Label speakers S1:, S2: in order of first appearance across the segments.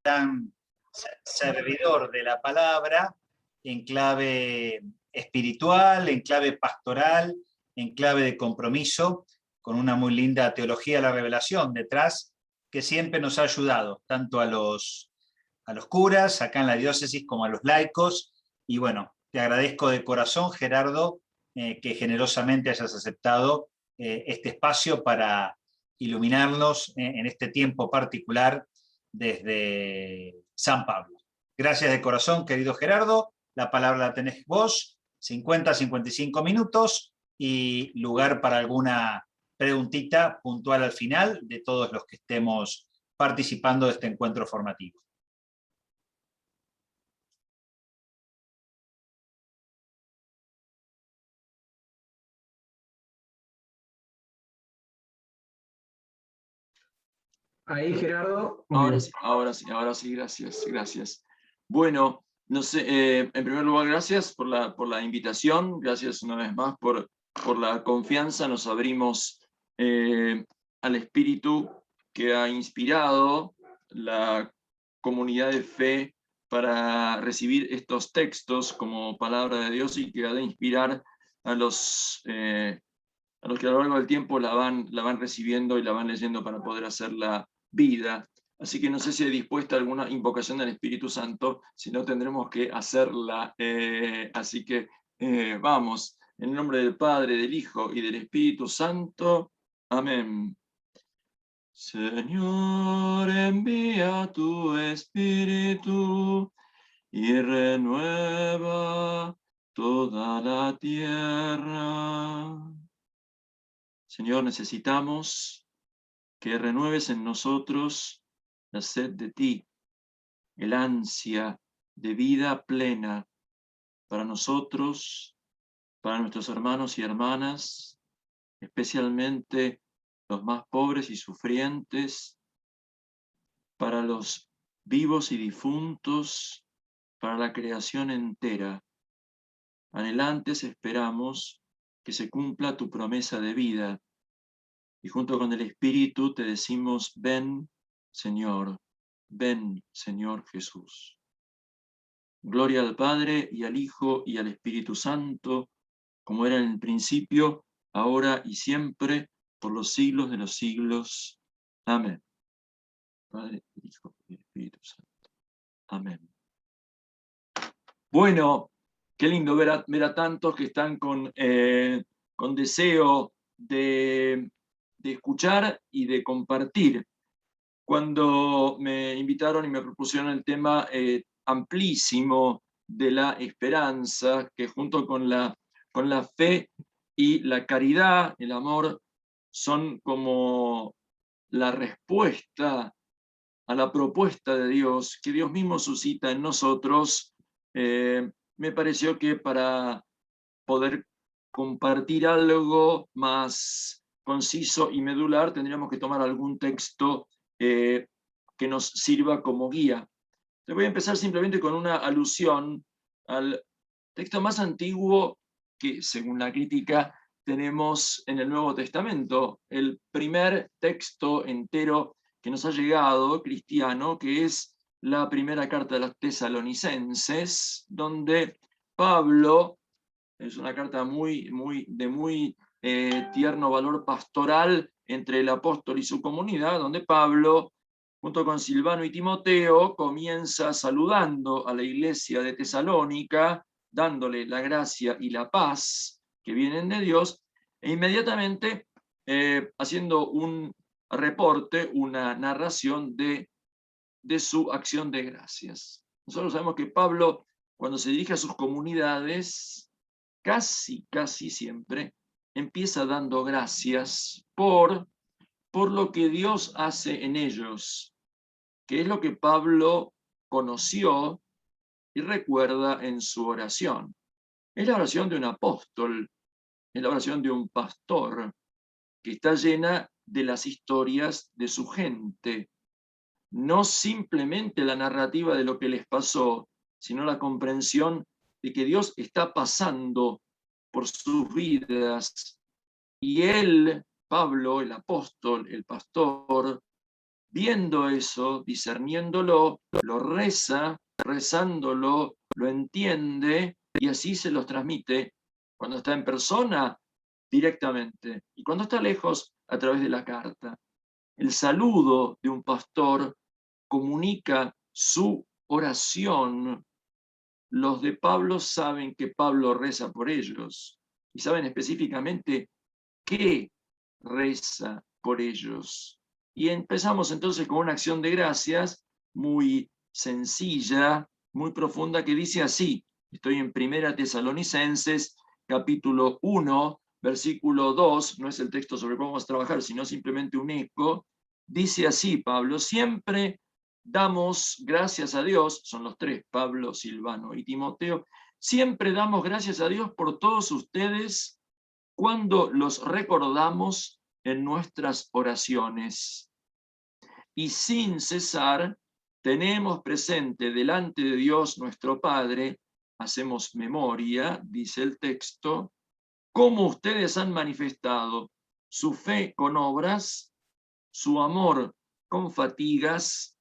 S1: gran servidor de la palabra en clave espiritual, en clave pastoral, en clave de compromiso, con una muy linda teología de la revelación detrás, que siempre nos ha ayudado, tanto a los curas acá en la diócesis como a los laicos. Y bueno, te agradezco de corazón, Gerardo, que generosamente hayas aceptado este espacio para iluminarnos en este tiempo particular desde San Pablo. Gracias de corazón, querido Gerardo. La palabra la tenés vos, 50-55 minutos y lugar para alguna preguntita puntual al final de todos los que estemos participando de este encuentro formativo.
S2: Ahí, Gerardo.
S3: Ahora sí, gracias. Bueno, no sé, en primer lugar, gracias por la invitación, gracias una vez más por la confianza. Nos abrimos al espíritu que ha inspirado la comunidad de fe para recibir estos textos como palabra de Dios y que ha de inspirar a los que a lo largo del tiempo la van recibiendo y la van leyendo para poder hacerla vida. Así que no sé si hay dispuesta alguna invocación del Espíritu Santo, si no tendremos que hacerla. Así que vamos, en el nombre del Padre, del Hijo y del Espíritu Santo. Amén. Señor, envía tu Espíritu y renueva toda la tierra. Señor, necesitamos que renueves en nosotros la sed de ti, el ansia de vida plena para nosotros, para nuestros hermanos y hermanas, especialmente los más pobres y sufrientes, para los vivos y difuntos, para la creación entera. Anhelantes esperamos que se cumpla tu promesa de vida, y junto con el Espíritu te decimos, ven, Señor Jesús. Gloria al Padre, y al Hijo, y al Espíritu Santo, como era en el principio, ahora y siempre, por los siglos de los siglos. Amén. Padre, Hijo y Espíritu Santo. Amén. Bueno, qué lindo ver a tantos que están con deseo de escuchar y de compartir. Cuando me invitaron y me propusieron el tema amplísimo de la esperanza, que junto con la fe y la caridad, el amor, son como la respuesta a la propuesta de Dios, que Dios mismo suscita en nosotros, me pareció que para poder compartir algo más conciso y medular, tendríamos que tomar algún texto que nos sirva como guía. Te voy a empezar simplemente con una alusión al texto más antiguo que, según la crítica, tenemos en el Nuevo Testamento, el primer texto entero que nos ha llegado, cristiano, que es la primera carta de los Tesalonicenses, donde Pablo, es una carta de muy tierno valor pastoral entre el apóstol y su comunidad, donde Pablo, junto con Silvano y Timoteo, comienza saludando a la iglesia de Tesalónica, dándole la gracia y la paz que vienen de Dios, e inmediatamente haciendo un reporte, una narración de su acción de gracias. Nosotros sabemos que Pablo, cuando se dirige a sus comunidades, casi siempre empieza dando gracias por lo que Dios hace en ellos, que es lo que Pablo conoció y recuerda en su oración. Es la oración de un apóstol, es la oración de un pastor, que está llena de las historias de su gente. No simplemente la narrativa de lo que les pasó, sino la comprensión de que Dios está pasando por sus vidas. Y él, Pablo, el apóstol, el pastor, viendo eso, discerniéndolo, lo reza, rezándolo, lo entiende y así se los transmite cuando está en persona directamente y cuando está lejos a través de la carta. El saludo de un pastor comunica su oración. Los de Pablo saben que Pablo reza por ellos y saben específicamente qué reza por ellos. Y empezamos entonces con una acción de gracias muy sencilla, muy profunda, que dice así. Estoy en 1 Tesalonicenses, capítulo 1, versículo 2, no es el texto sobre el cual vamos a trabajar, sino simplemente un eco. Dice así Pablo: siempre damos gracias a Dios, son los tres, Pablo, Silvano y Timoteo, siempre damos gracias a Dios por todos ustedes cuando los recordamos en nuestras oraciones. Y sin cesar tenemos presente delante de Dios nuestro Padre, hacemos memoria, dice el texto, cómo ustedes han manifestado su fe con obras, su amor con fatigas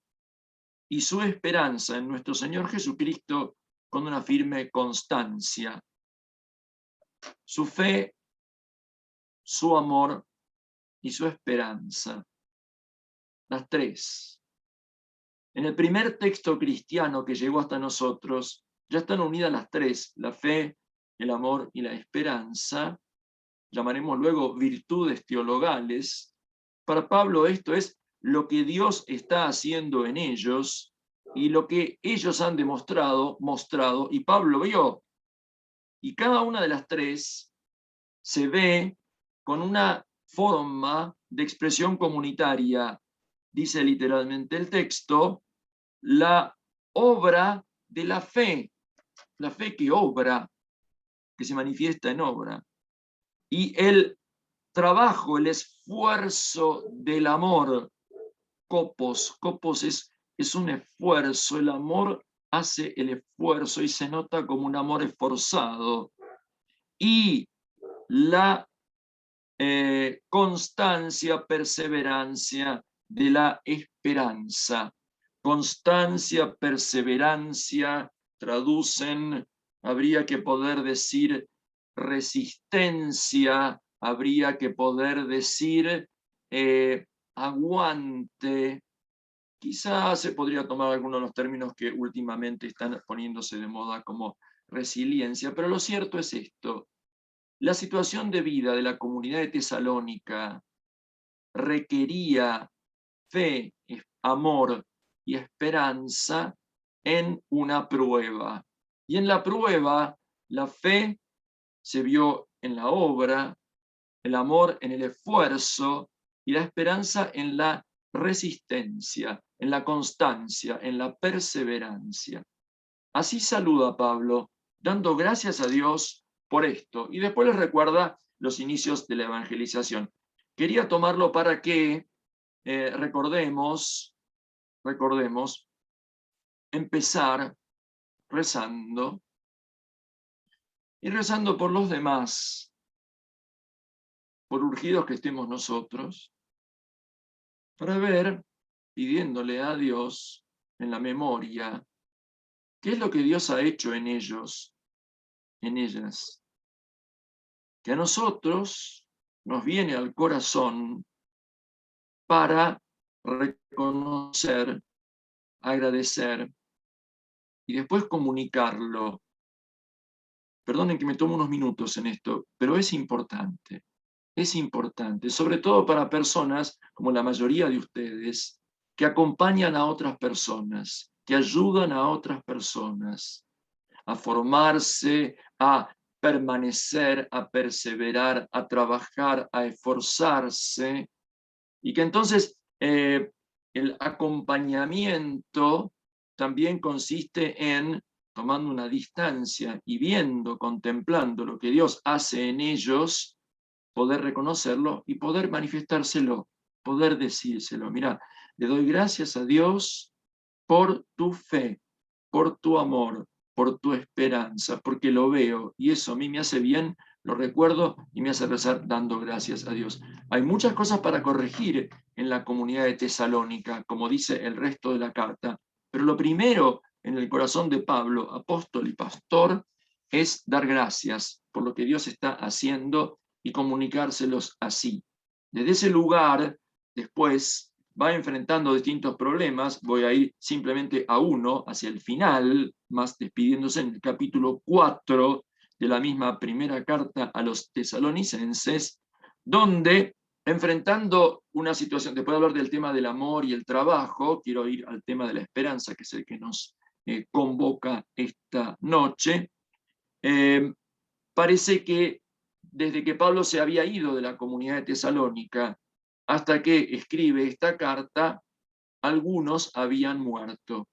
S3: y su esperanza en nuestro Señor Jesucristo con una firme constancia. Su fe, su amor y su esperanza. Las tres. En el primer texto cristiano que llegó hasta nosotros, ya están unidas las tres: la fe, el amor y la esperanza. Llamaremos luego virtudes teologales. Para Pablo esto es lo que Dios está haciendo en ellos y lo que ellos han mostrado, y Pablo vio. Y cada una de las tres se ve con una forma de expresión comunitaria. Dice literalmente el texto, la obra de la fe que obra, que se manifiesta en obra, y el trabajo, el esfuerzo del amor, copos es un esfuerzo, el amor hace el esfuerzo y se nota como un amor esforzado, y la constancia, perseverancia de la esperanza. Constancia, perseverancia, traducen, habría que poder decir resistencia, habría que poder decir aguante. Quizás se podría tomar algunos de los términos que últimamente están poniéndose de moda como resiliencia, pero lo cierto es esto: la situación de vida de la comunidad de Tesalónica requería fe, amor y esperanza en una prueba. Y en la prueba, la fe se vio en la obra, el amor en el esfuerzo y la esperanza en la resistencia, en la constancia, en la perseverancia. Así saluda Pablo, dando gracias a Dios por esto. Y después les recuerda los inicios de la evangelización. Quería tomarlo para que recordemos empezar rezando y rezando por los demás, por urgidos que estemos nosotros, para ver, pidiéndole a Dios en la memoria, qué es lo que Dios ha hecho en ellos, en ellas, que a nosotros nos viene al corazón para reconocer, agradecer y después comunicarlo. Perdonen que me tomo unos minutos en esto, pero es importante, sobre todo para personas como la mayoría de ustedes, que acompañan a otras personas, que ayudan a otras personas a formarse, a permanecer, a perseverar, a trabajar, a esforzarse, y que entonces el acompañamiento también consiste en, tomando una distancia y viendo, contemplando lo que Dios hace en ellos, poder reconocerlo y poder manifestárselo, poder decírselo. Mira, le doy gracias a Dios por tu fe, por tu amor, por tu esperanza, porque lo veo y eso a mí me hace bien lo recuerdo y me hace rezar dando gracias a Dios. Hay muchas cosas para corregir en la comunidad de Tesalónica, como dice el resto de la carta, pero lo primero en el corazón de Pablo, apóstol y pastor, es dar gracias por lo que Dios está haciendo y comunicárselos así. Desde ese lugar, después, va enfrentando distintos problemas. Voy a ir simplemente a uno, hacia el final, más despidiéndose en el capítulo 4 de la misma primera carta a los tesalonicenses, donde, enfrentando una situación, después de hablar del tema del amor y el trabajo, quiero ir al tema de la esperanza, que es el que nos convoca esta noche. Parece que desde que Pablo se había ido de la comunidad de Tesalónica hasta que escribe esta carta, algunos habían muerto.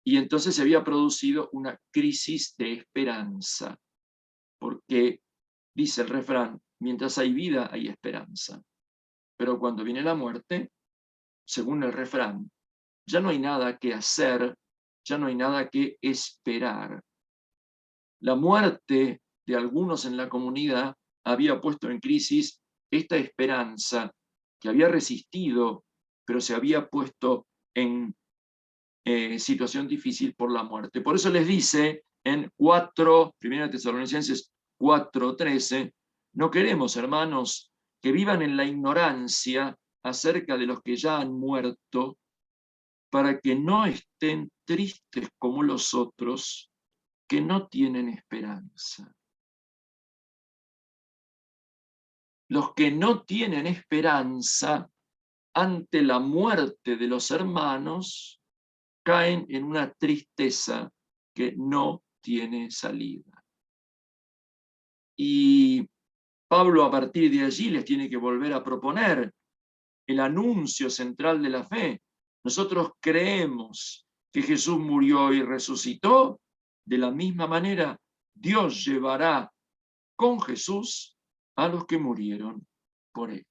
S3: Y entonces se había producido una crisis de esperanza, porque dice el refrán, mientras hay vida hay esperanza. Pero cuando viene la muerte, según el refrán, ya no hay nada que hacer, ya no hay nada que esperar. La muerte de algunos en la comunidad había puesto en crisis esta esperanza que había resistido, pero se había puesto en situación difícil por la muerte. Por eso les dice en 1 Tesalonicenses 4:13, no queremos, hermanos, que vivan en la ignorancia acerca de los que ya han muerto, para que no estén tristes como los otros, que no tienen esperanza. Los que no tienen esperanza ante la muerte de los hermanos caen en una tristeza que no tiene salida. Y Pablo a partir de allí les tiene que volver a proponer el anuncio central de la fe. Nosotros creemos que Jesús murió y resucitó. De la misma manera, Dios llevará con Jesús a los que murieron por él.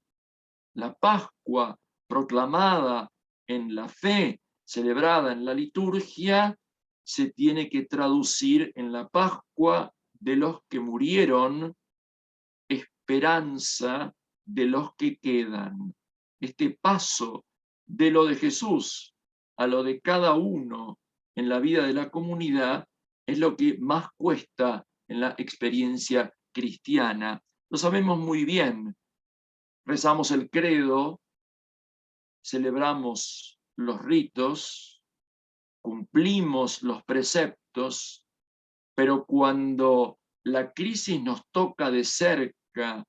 S3: La Pascua proclamada en la fe, celebrada en la liturgia, se tiene que traducir en la Pascua de los que murieron, esperanza de los que quedan. Este paso de lo de Jesús a lo de cada uno en la vida de la comunidad es lo que más cuesta en la experiencia cristiana. Lo sabemos muy bien. Rezamos el credo, celebramos los ritos, cumplimos los preceptos, pero cuando la crisis nos toca de cerca,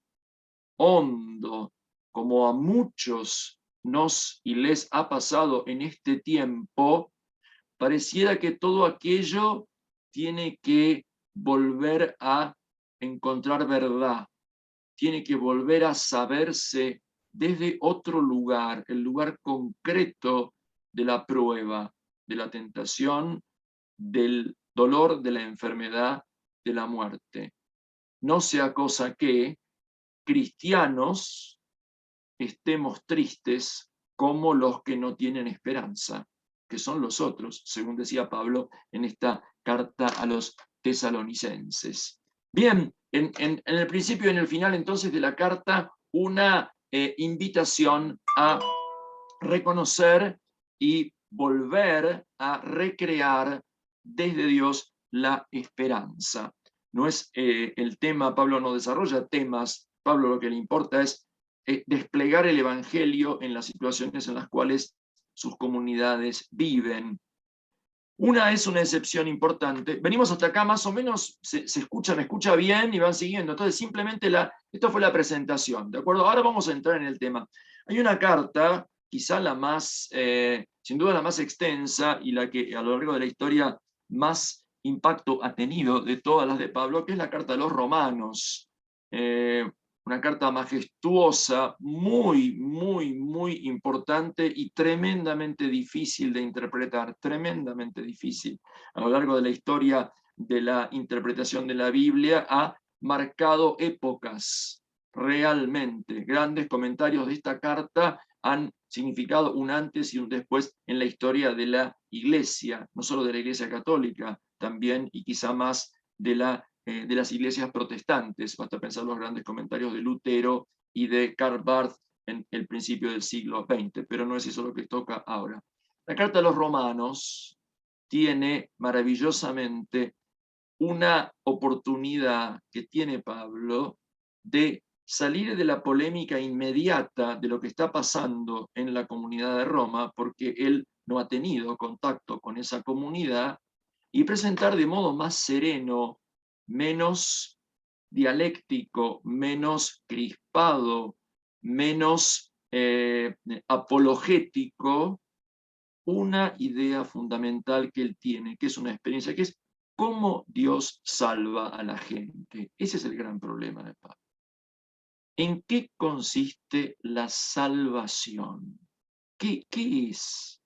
S3: hondo, como a muchos nos y les ha pasado en este tiempo, pareciera que todo aquello tiene que volver a encontrar verdad, tiene que volver a saberse desde otro lugar, el lugar concreto de la prueba, de la tentación, del dolor, de la enfermedad, de la muerte. No sea cosa que cristianos estemos tristes como los que no tienen esperanza, que son los otros, según decía Pablo en esta carta a los tesalonicenses. Bien, en el principio y en el final entonces de la carta, una invitación a reconocer y volver a recrear desde Dios la esperanza. No es el tema, Pablo no desarrolla temas, Pablo lo que le importa es desplegar el evangelio en las situaciones en las cuales sus comunidades viven. Una es una excepción importante. Venimos hasta acá, más o menos se escucha, me escucha bien y van siguiendo. Entonces, simplemente esto fue la presentación, ¿de acuerdo? Ahora vamos a entrar en el tema. Hay una carta, quizá la más, sin duda la más extensa y la que a lo largo de la historia más impacto ha tenido de todas las de Pablo, que es la carta a los Romanos. Una carta majestuosa, muy, muy, muy importante y tremendamente difícil de interpretar, tremendamente difícil. A lo largo de la historia de la interpretación de la Biblia ha marcado épocas realmente. Grandes comentarios de esta carta han significado un antes y un después en la historia de la Iglesia, no solo de la Iglesia católica, también y quizá más de la de las iglesias protestantes. Basta pensar los grandes comentarios de Lutero y de Karl Barth en el principio del siglo XX, pero no es eso lo que toca ahora. La carta a los Romanos tiene maravillosamente una oportunidad que tiene Pablo de salir de la polémica inmediata de lo que está pasando en la comunidad de Roma, porque él no ha tenido contacto con esa comunidad, y presentar de modo más sereno, menos dialéctico, menos crispado, menos apologético, una idea fundamental que él tiene, que es una experiencia, que es cómo Dios salva a la gente. Ese es el gran problema de Pablo. ¿En qué consiste la salvación? ¿Qué es?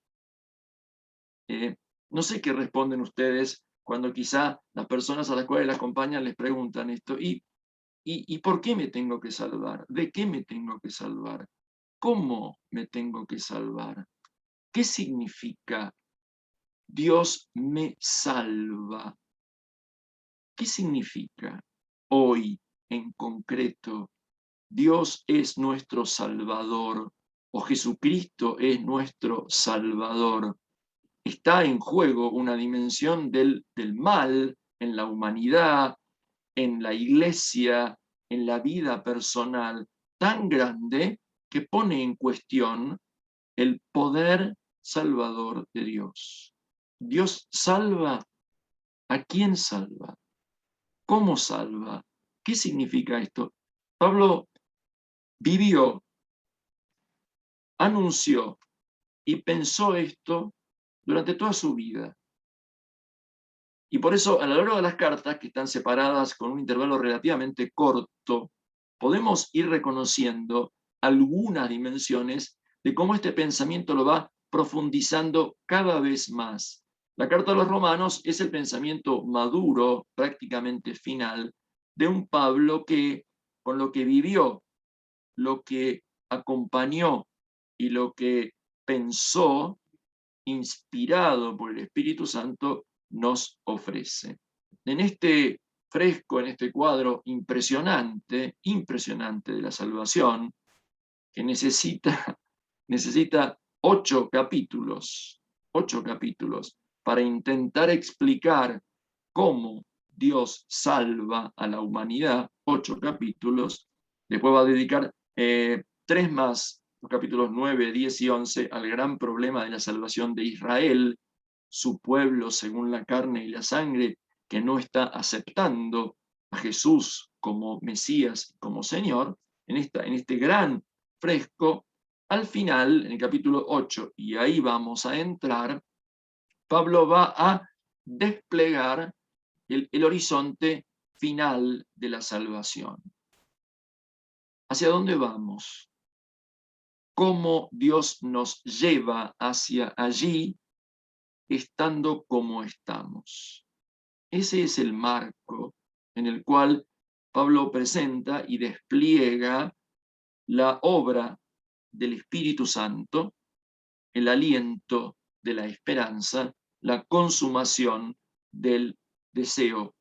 S3: No sé qué responden ustedes cuando quizá las personas a las cuales la acompañan les preguntan esto. ¿Y por qué me tengo que salvar? ¿De qué me tengo que salvar? ¿Cómo me tengo que salvar? ¿Qué significa Dios me salva? ¿Qué significa hoy en concreto Dios es nuestro Salvador o Jesucristo es nuestro Salvador? Está en juego una dimensión del mal en la humanidad, en la iglesia, en la vida personal, tan grande que pone en cuestión el poder salvador de Dios. ¿Dios salva? ¿A quién salva? ¿Cómo salva? ¿Qué significa esto? Pablo vivió, anunció y pensó esto durante toda su vida. Y por eso, a lo largo de las cartas, que están separadas con un intervalo relativamente corto, podemos ir reconociendo algunas dimensiones de cómo este pensamiento lo va profundizando cada vez más. La carta a los Romanos es el pensamiento maduro, prácticamente final, de un Pablo que, con lo que vivió, lo que acompañó y lo que pensó, inspirado por el Espíritu Santo, nos ofrece. En este fresco, en este cuadro impresionante de la salvación, que necesita 8 capítulos para intentar explicar cómo Dios salva a la humanidad, 8 capítulos, después va a dedicar 3 más, los capítulos 9, 10 y 11, al gran problema de la salvación de Israel, su pueblo según la carne y la sangre, que no está aceptando a Jesús como Mesías, como Señor. En este gran fresco, al final, en el capítulo 8, y ahí vamos a entrar, Pablo va a desplegar el horizonte final de la salvación. ¿Hacia dónde vamos? ¿Cómo Dios nos lleva hacia allí, estando como estamos? Ese es el marco en el cual Pablo presenta y despliega la obra del Espíritu Santo, el aliento de la esperanza, la consumación del deseo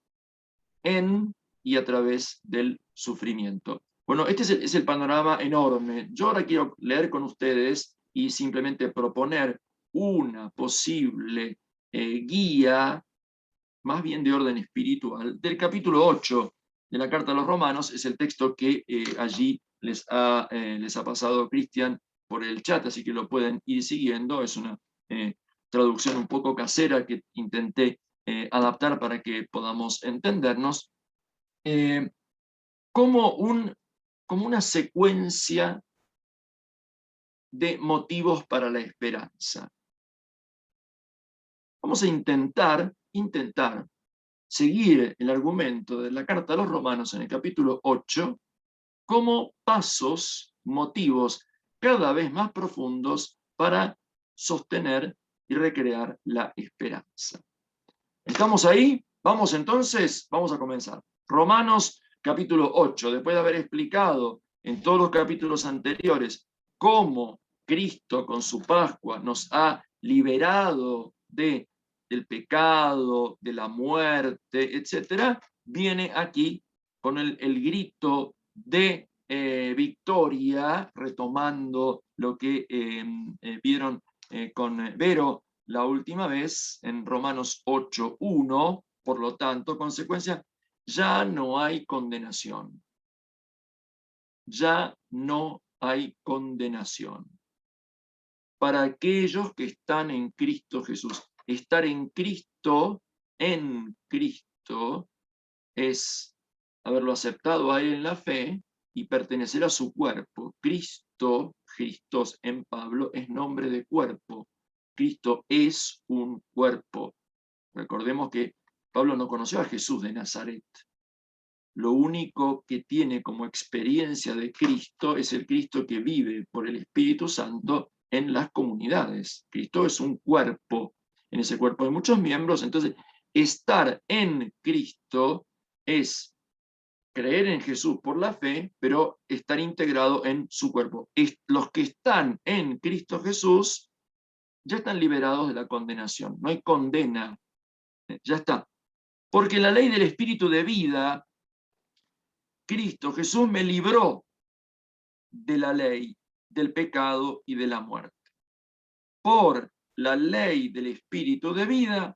S3: en y a través del sufrimiento. Bueno, este es el panorama enorme. Yo ahora quiero leer con ustedes y simplemente proponer una posible guía, más bien de orden espiritual, del capítulo 8 de la Carta a los Romanos. Es el texto que allí les ha pasado Cristian por el chat, así que lo pueden ir siguiendo. Es una traducción un poco casera que intenté adaptar para que podamos entendernos, como una secuencia de motivos para la esperanza. Vamos a intentar seguir el argumento de la Carta a los Romanos en el capítulo 8 como pasos, motivos cada vez más profundos para sostener y recrear la esperanza. ¿Estamos ahí? Vamos entonces, vamos a comenzar. Romanos capítulo 8, después de haber explicado en todos los capítulos anteriores cómo Cristo con su Pascua nos ha liberado del pecado, de la muerte, etc., viene aquí con el grito de victoria, retomando lo que vieron con Vero la última vez en Romanos 8:1. Por lo tanto, consecuencia, ya no hay condenación. Ya no hay condenación para aquellos que están en Cristo Jesús. Estar en Cristo, es haberlo aceptado a Él en la fe y pertenecer a su cuerpo. Cristo, Christos en Pablo, es nombre de cuerpo. Cristo es un cuerpo. Recordemos que Pablo no conoció a Jesús de Nazaret. Lo único que tiene como experiencia de Cristo es el Cristo que vive por el Espíritu Santo en las comunidades. Cristo es un cuerpo. En ese cuerpo hay muchos miembros. Entonces, estar en Cristo es creer en Jesús por la fe, pero estar integrado en su cuerpo. Los que están en Cristo Jesús ya están liberados de la condenación. No hay condena. Ya está. Porque la ley del Espíritu de vida, Cristo Jesús me libró de la ley, del pecado y de la muerte. Por la ley del Espíritu de vida,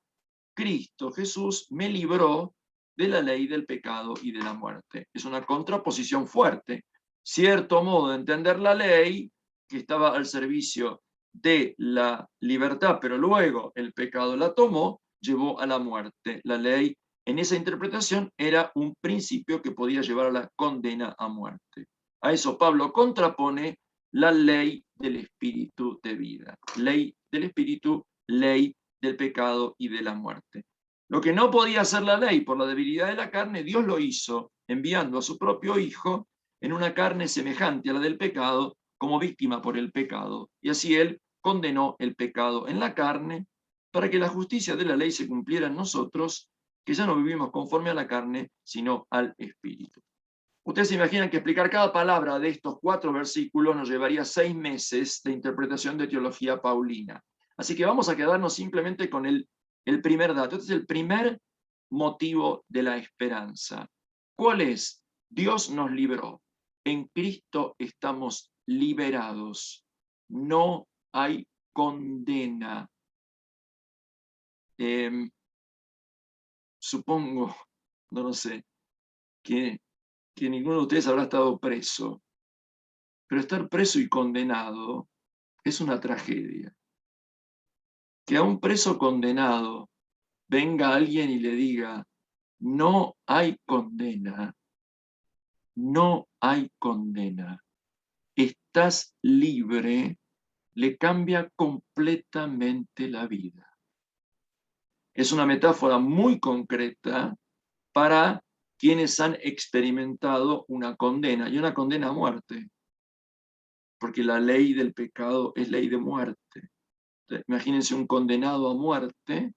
S3: Cristo Jesús me libró de la ley del pecado y de la muerte. Es una contraposición fuerte. Cierto modo de entender la ley, que estaba al servicio de la libertad, pero luego el pecado la tomó, llevó a la muerte. La ley, en esa interpretación, era un principio que podía llevar a la condena a muerte. A eso Pablo contrapone la ley del Espíritu de vida. Ley del Espíritu, ley del pecado y de la muerte. Lo que no podía hacer la ley por la debilidad de la carne, Dios lo hizo enviando a su propio Hijo en una carne semejante a la del pecado como víctima por el pecado. Y así Él condenó el pecado en la carne para que la justicia de la ley se cumpliera en nosotros, que ya no vivimos conforme a la carne, sino al Espíritu. Ustedes se imaginan que explicar cada palabra de estos 4 versículos nos llevaría 6 meses de interpretación de teología paulina. Así que vamos a quedarnos simplemente con el primer dato. Este es el primer motivo de la esperanza. ¿Cuál es? Dios nos libró. En Cristo estamos liberados. No hay condena. Supongo, no lo sé, que ninguno de ustedes habrá estado preso. Pero estar preso y condenado es una tragedia. Que a un preso condenado venga alguien y le diga, no hay condena, no hay condena, estás libre, le cambia completamente la vida. Es una metáfora muy concreta para quienes han experimentado una condena, y una condena a muerte, porque la ley del pecado es ley de muerte. Entonces, imagínense un condenado a muerte,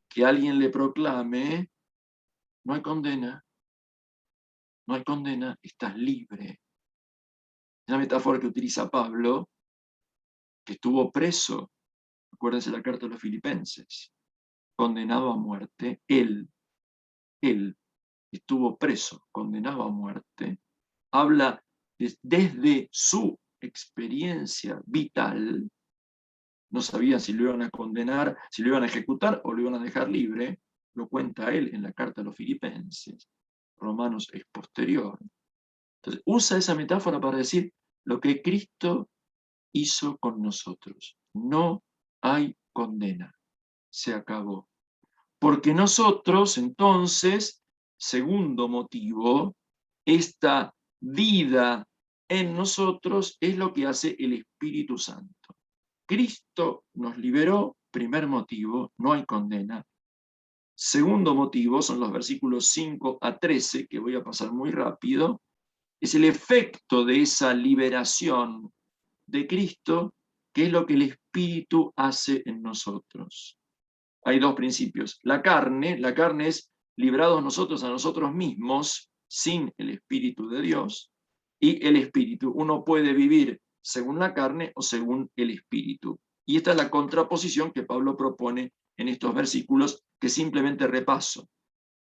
S3: que alguien le proclame, no hay condena, no hay condena, estás libre. Es la metáfora que utiliza Pablo, que estuvo preso, acuérdense la carta de los Filipenses, condenado a muerte, él estuvo preso, condenado a muerte, habla desde su experiencia vital, no sabía si lo iban a condenar, si lo iban a ejecutar o lo iban a dejar libre, lo cuenta él en la carta a los Filipenses. Romanos es posterior. Entonces, usa esa metáfora para decir lo que Cristo hizo con nosotros. No hay condena. Se acabó. Porque nosotros, entonces, segundo motivo, esta vida en nosotros es lo que hace el Espíritu Santo. Cristo nos liberó, primer motivo, no hay condena. Segundo motivo, son los versículos 5 a 13, que voy a pasar muy rápido, es el efecto de esa liberación de Cristo, que es lo que el Espíritu hace en nosotros. Hay 2 principios. La carne es librados nosotros a nosotros mismos, sin el Espíritu de Dios, y el Espíritu. Uno puede vivir según la carne o según el Espíritu. Y esta es la contraposición que Pablo propone en estos versículos, que simplemente repaso.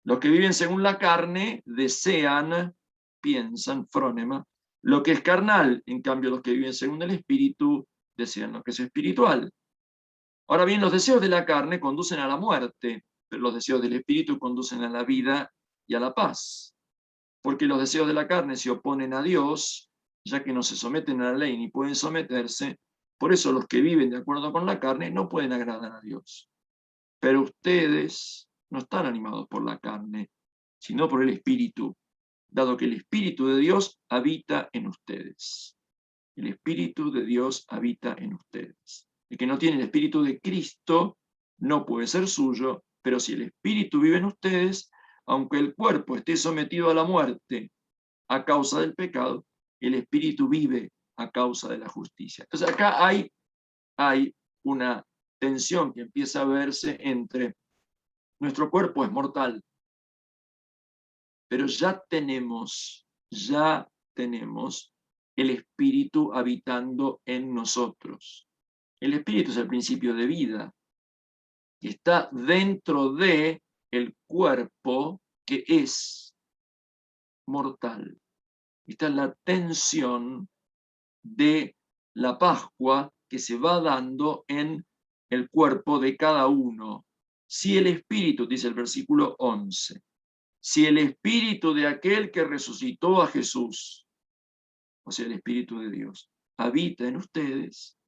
S3: Los que viven según la carne desean, piensan, frónema, lo que es carnal. En cambio, los que viven según el Espíritu desean lo que es espiritual. Ahora bien, los deseos de la carne conducen a la muerte, pero los deseos del Espíritu conducen a la vida y a la paz. Porque los deseos de la carne se oponen a Dios, ya que no se someten a la ley ni pueden someterse. Por eso los que viven de acuerdo con la carne no pueden agradar a Dios. Pero ustedes no están animados por la carne, sino por el Espíritu, dado que el Espíritu de Dios habita en ustedes. El Espíritu de Dios habita en ustedes. El que no tiene el Espíritu de Cristo no puede ser suyo, pero si el Espíritu vive en ustedes, aunque el cuerpo esté sometido a la muerte a causa del pecado, el Espíritu vive a causa de la justicia. Entonces acá hay una tensión que empieza a verse entre nuestro cuerpo es mortal, pero ya tenemos el Espíritu habitando en nosotros. El Espíritu es el principio de vida y está dentro de el cuerpo que es mortal. Esta es la tensión de la Pascua que se va dando en el cuerpo de cada uno. Si el Espíritu, dice el versículo 11, si el Espíritu de aquel que resucitó a Jesús, o sea, el Espíritu de Dios, habita en ustedes,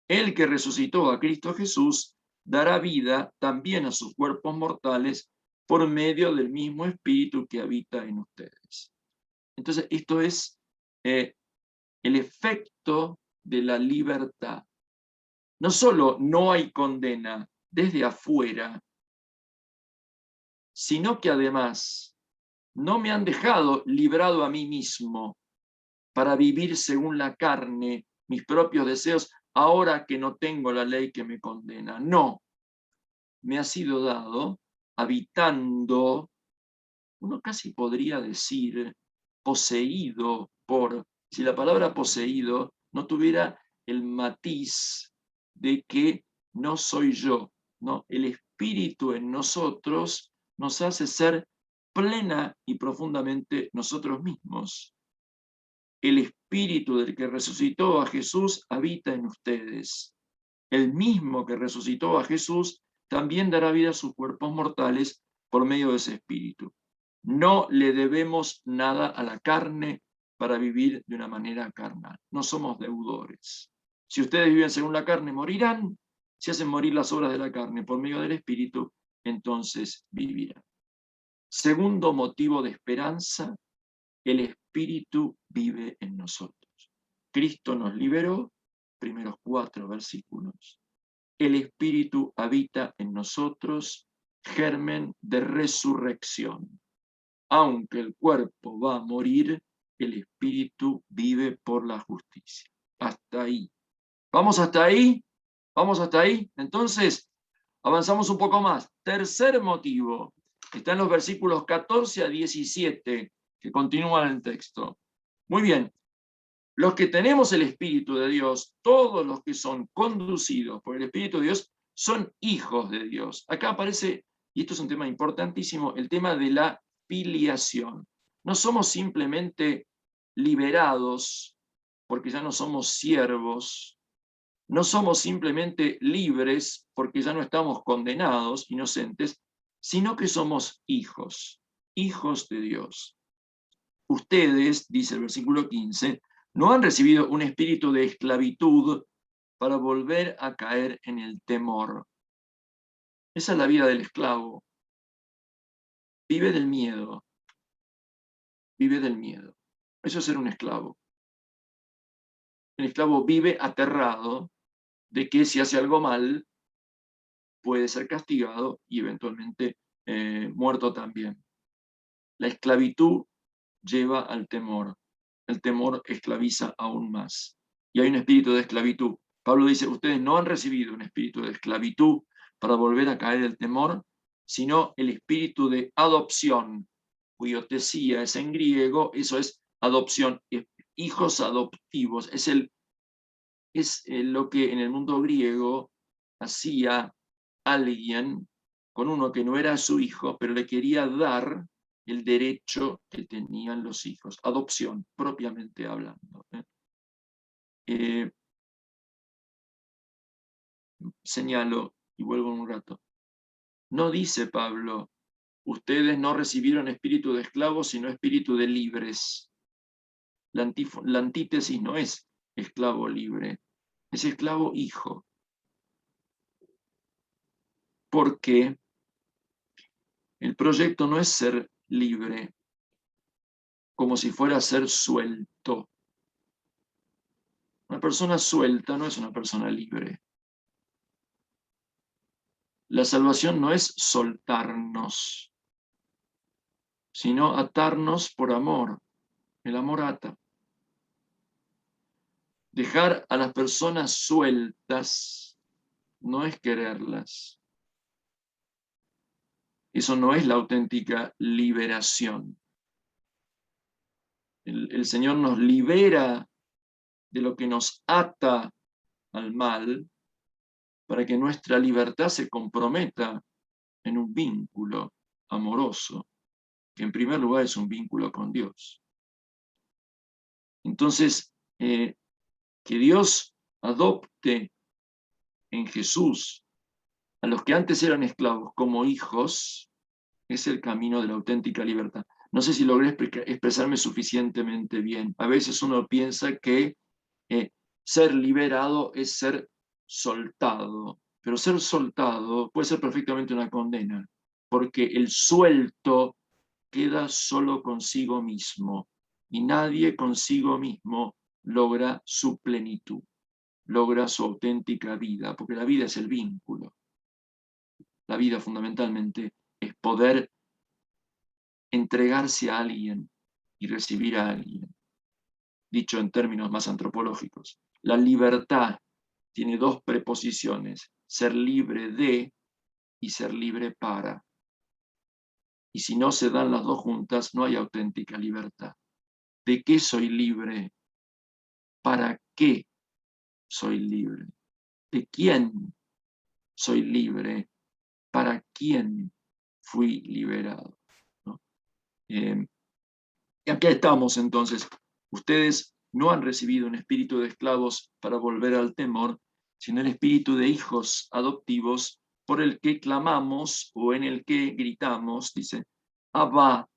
S3: el que resucitó a Cristo Jesús dará vida también a sus cuerpos mortales por medio del mismo Espíritu que habita en ustedes. Entonces, esto es el efecto de la libertad. No solo no hay condena desde afuera, sino que además no me han dejado librado a mí mismo para vivir según la carne, mis propios deseos, ahora que no tengo la ley que me condena. No, me ha sido dado habitando, uno casi podría decir, poseído por, si la palabra poseído no tuviera el matiz de que no soy yo, ¿no? El Espíritu en nosotros nos hace ser plena y profundamente nosotros mismos. El Espíritu del que resucitó a Jesús habita en ustedes. El mismo que resucitó a Jesús también dará vida a sus cuerpos mortales por medio de ese Espíritu. No le debemos nada a la carne para vivir de una manera carnal. No somos deudores. Si ustedes viven según la carne, morirán. Si hacen morir las obras de la carne por medio del Espíritu, entonces vivirán. Segundo motivo de esperanza, el Espíritu vive en nosotros. Cristo nos liberó, primeros 4 versículos. El Espíritu habita en nosotros, germen de resurrección. Aunque el cuerpo va a morir, el Espíritu vive por la justicia. Hasta ahí. ¿Vamos hasta ahí? ¿Vamos hasta ahí? Entonces, avanzamos un poco más. Tercer motivo, está en los versículos 14 a 17, que continúan el texto. Muy bien. Los que tenemos el Espíritu de Dios, todos los que son conducidos por el Espíritu de Dios, son hijos de Dios. Acá aparece, y esto es un tema importantísimo, el tema de la filiación. No somos simplemente liberados porque ya no somos siervos, no somos simplemente libres porque ya no estamos condenados, inocentes, sino que somos hijos, hijos de Dios. Ustedes, dice el versículo 15, no han recibido un espíritu de esclavitud para volver a caer en el temor. Esa es la vida del esclavo. Vive del miedo. Vive del miedo. Eso es ser un esclavo. El esclavo vive aterrado de que si hace algo mal puede ser castigado y eventualmente muerto también. La esclavitud lleva al temor. El temor esclaviza aún más. Y hay un espíritu de esclavitud. Pablo dice, ustedes no han recibido un espíritu de esclavitud para volver a caer el temor, sino el espíritu de adopción. Huiotesía es en griego, eso es adopción, hijos adoptivos. Es lo que en el mundo griego hacía alguien con uno que no era su hijo, pero le quería dar el derecho que tenían los hijos, adopción, propiamente hablando. Señalo, y vuelvo en un rato, no dice Pablo, ustedes no recibieron espíritu de esclavos, sino espíritu de libres. La antítesis no es esclavo libre, es esclavo hijo. Porque el proyecto no es ser libre, como si fuera ser suelto. Una persona suelta no es una persona libre. La salvación no es soltarnos, sino atarnos por amor. El amor ata. Dejar a las personas sueltas no es quererlas. Eso no es la auténtica liberación. El Señor nos libera de lo que nos ata al mal para que nuestra libertad se comprometa en un vínculo amoroso, que en primer lugar es un vínculo con Dios. Entonces, que Dios adopte en Jesús a los que antes eran esclavos como hijos, es el camino de la auténtica libertad. No sé si logré expresarme suficientemente bien. A veces uno piensa que ser liberado es ser soltado, pero ser soltado puede ser perfectamente una condena, porque el suelto queda solo consigo mismo, y nadie consigo mismo logra su plenitud, logra su auténtica vida, porque la vida es el vínculo. La vida fundamentalmente es poder entregarse a alguien y recibir a alguien. Dicho en términos más antropológicos, la libertad tiene dos preposiciones, ser libre de y ser libre para. Y si no se dan las dos juntas, no hay auténtica libertad. ¿De qué soy libre? ¿Para qué soy libre? ¿De quién soy libre? ¿Para quién fui liberado? ¿No? Y acá estamos entonces. Ustedes no han recibido un espíritu de esclavos para volver al temor, sino el espíritu de hijos adoptivos por el que clamamos o en el que gritamos, dice, Abba,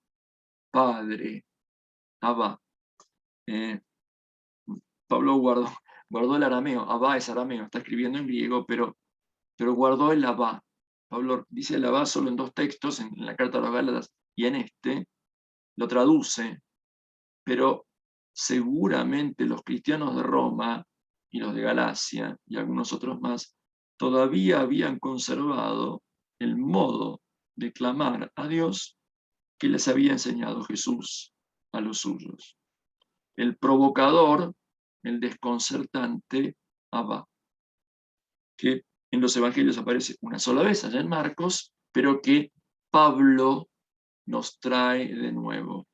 S3: Padre, Abba. Pablo guardó el arameo, Abba es arameo, está escribiendo en griego, pero guardó el Abba. Pablo dice el Abba solo en dos textos, en la carta a los Gálatas y en este, lo traduce, pero seguramente los cristianos de Roma y los de Galacia y algunos otros más todavía habían conservado el modo de clamar a Dios que les había enseñado Jesús a los suyos. El provocador, el desconcertante, Abba, que en los evangelios aparece una sola vez allá en Marcos, pero que Pablo nos trae de nuevo.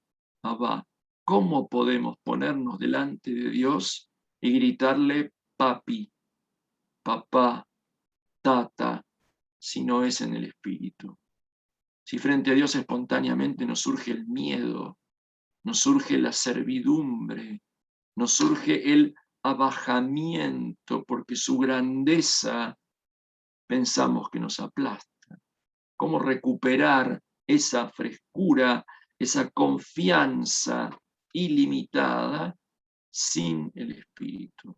S3: Abba. ¿Cómo podemos ponernos delante de Dios y gritarle papi, papá, tata, si no es en el espíritu? Si frente a Dios espontáneamente nos surge el miedo, nos surge la servidumbre, nos surge el abajamiento, porque su grandeza pensamos que nos aplasta. ¿Cómo recuperar esa frescura, esa confianza ilimitada sin el Espíritu?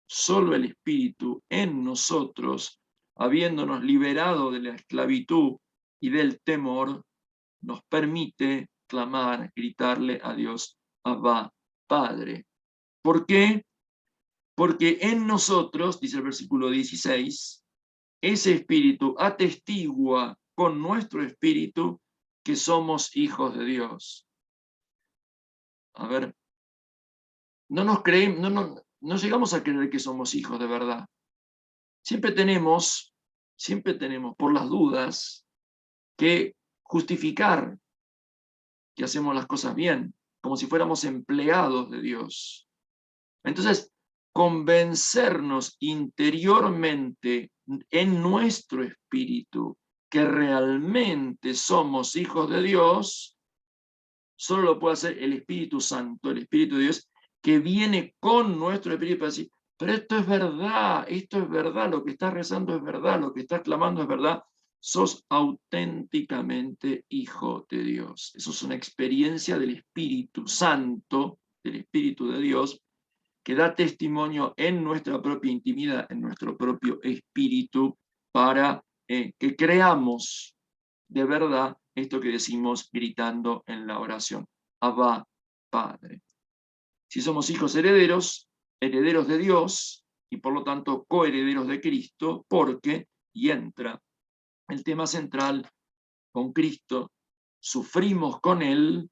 S3: Solo el Espíritu en nosotros, habiéndonos liberado de la esclavitud y del temor, nos permite clamar, gritarle a Dios, Abba, Padre. ¿Por qué? Porque en nosotros, dice el versículo 16, ese Espíritu atestigua con nuestro espíritu que somos hijos de Dios. A ver, no llegamos a creer que somos hijos de verdad. Siempre tenemos, por las dudas, que justificar que hacemos las cosas bien, como si fuéramos empleados de Dios. Entonces, convencernos interiormente en nuestro espíritu que realmente somos hijos de Dios, solo lo puede hacer el Espíritu Santo, el Espíritu de Dios, que viene con nuestro espíritu para decir, pero esto es verdad, lo que estás rezando es verdad, lo que estás clamando es verdad, sos auténticamente hijo de Dios. Eso es una experiencia del Espíritu Santo, del Espíritu de Dios, que da testimonio en nuestra propia intimidad, en nuestro propio espíritu, para que creamos de verdad esto que decimos gritando en la oración. Abba, Padre. Si somos hijos herederos, herederos de Dios, y por lo tanto coherederos de Cristo, porque, y entra el tema central, con Cristo, sufrimos con Él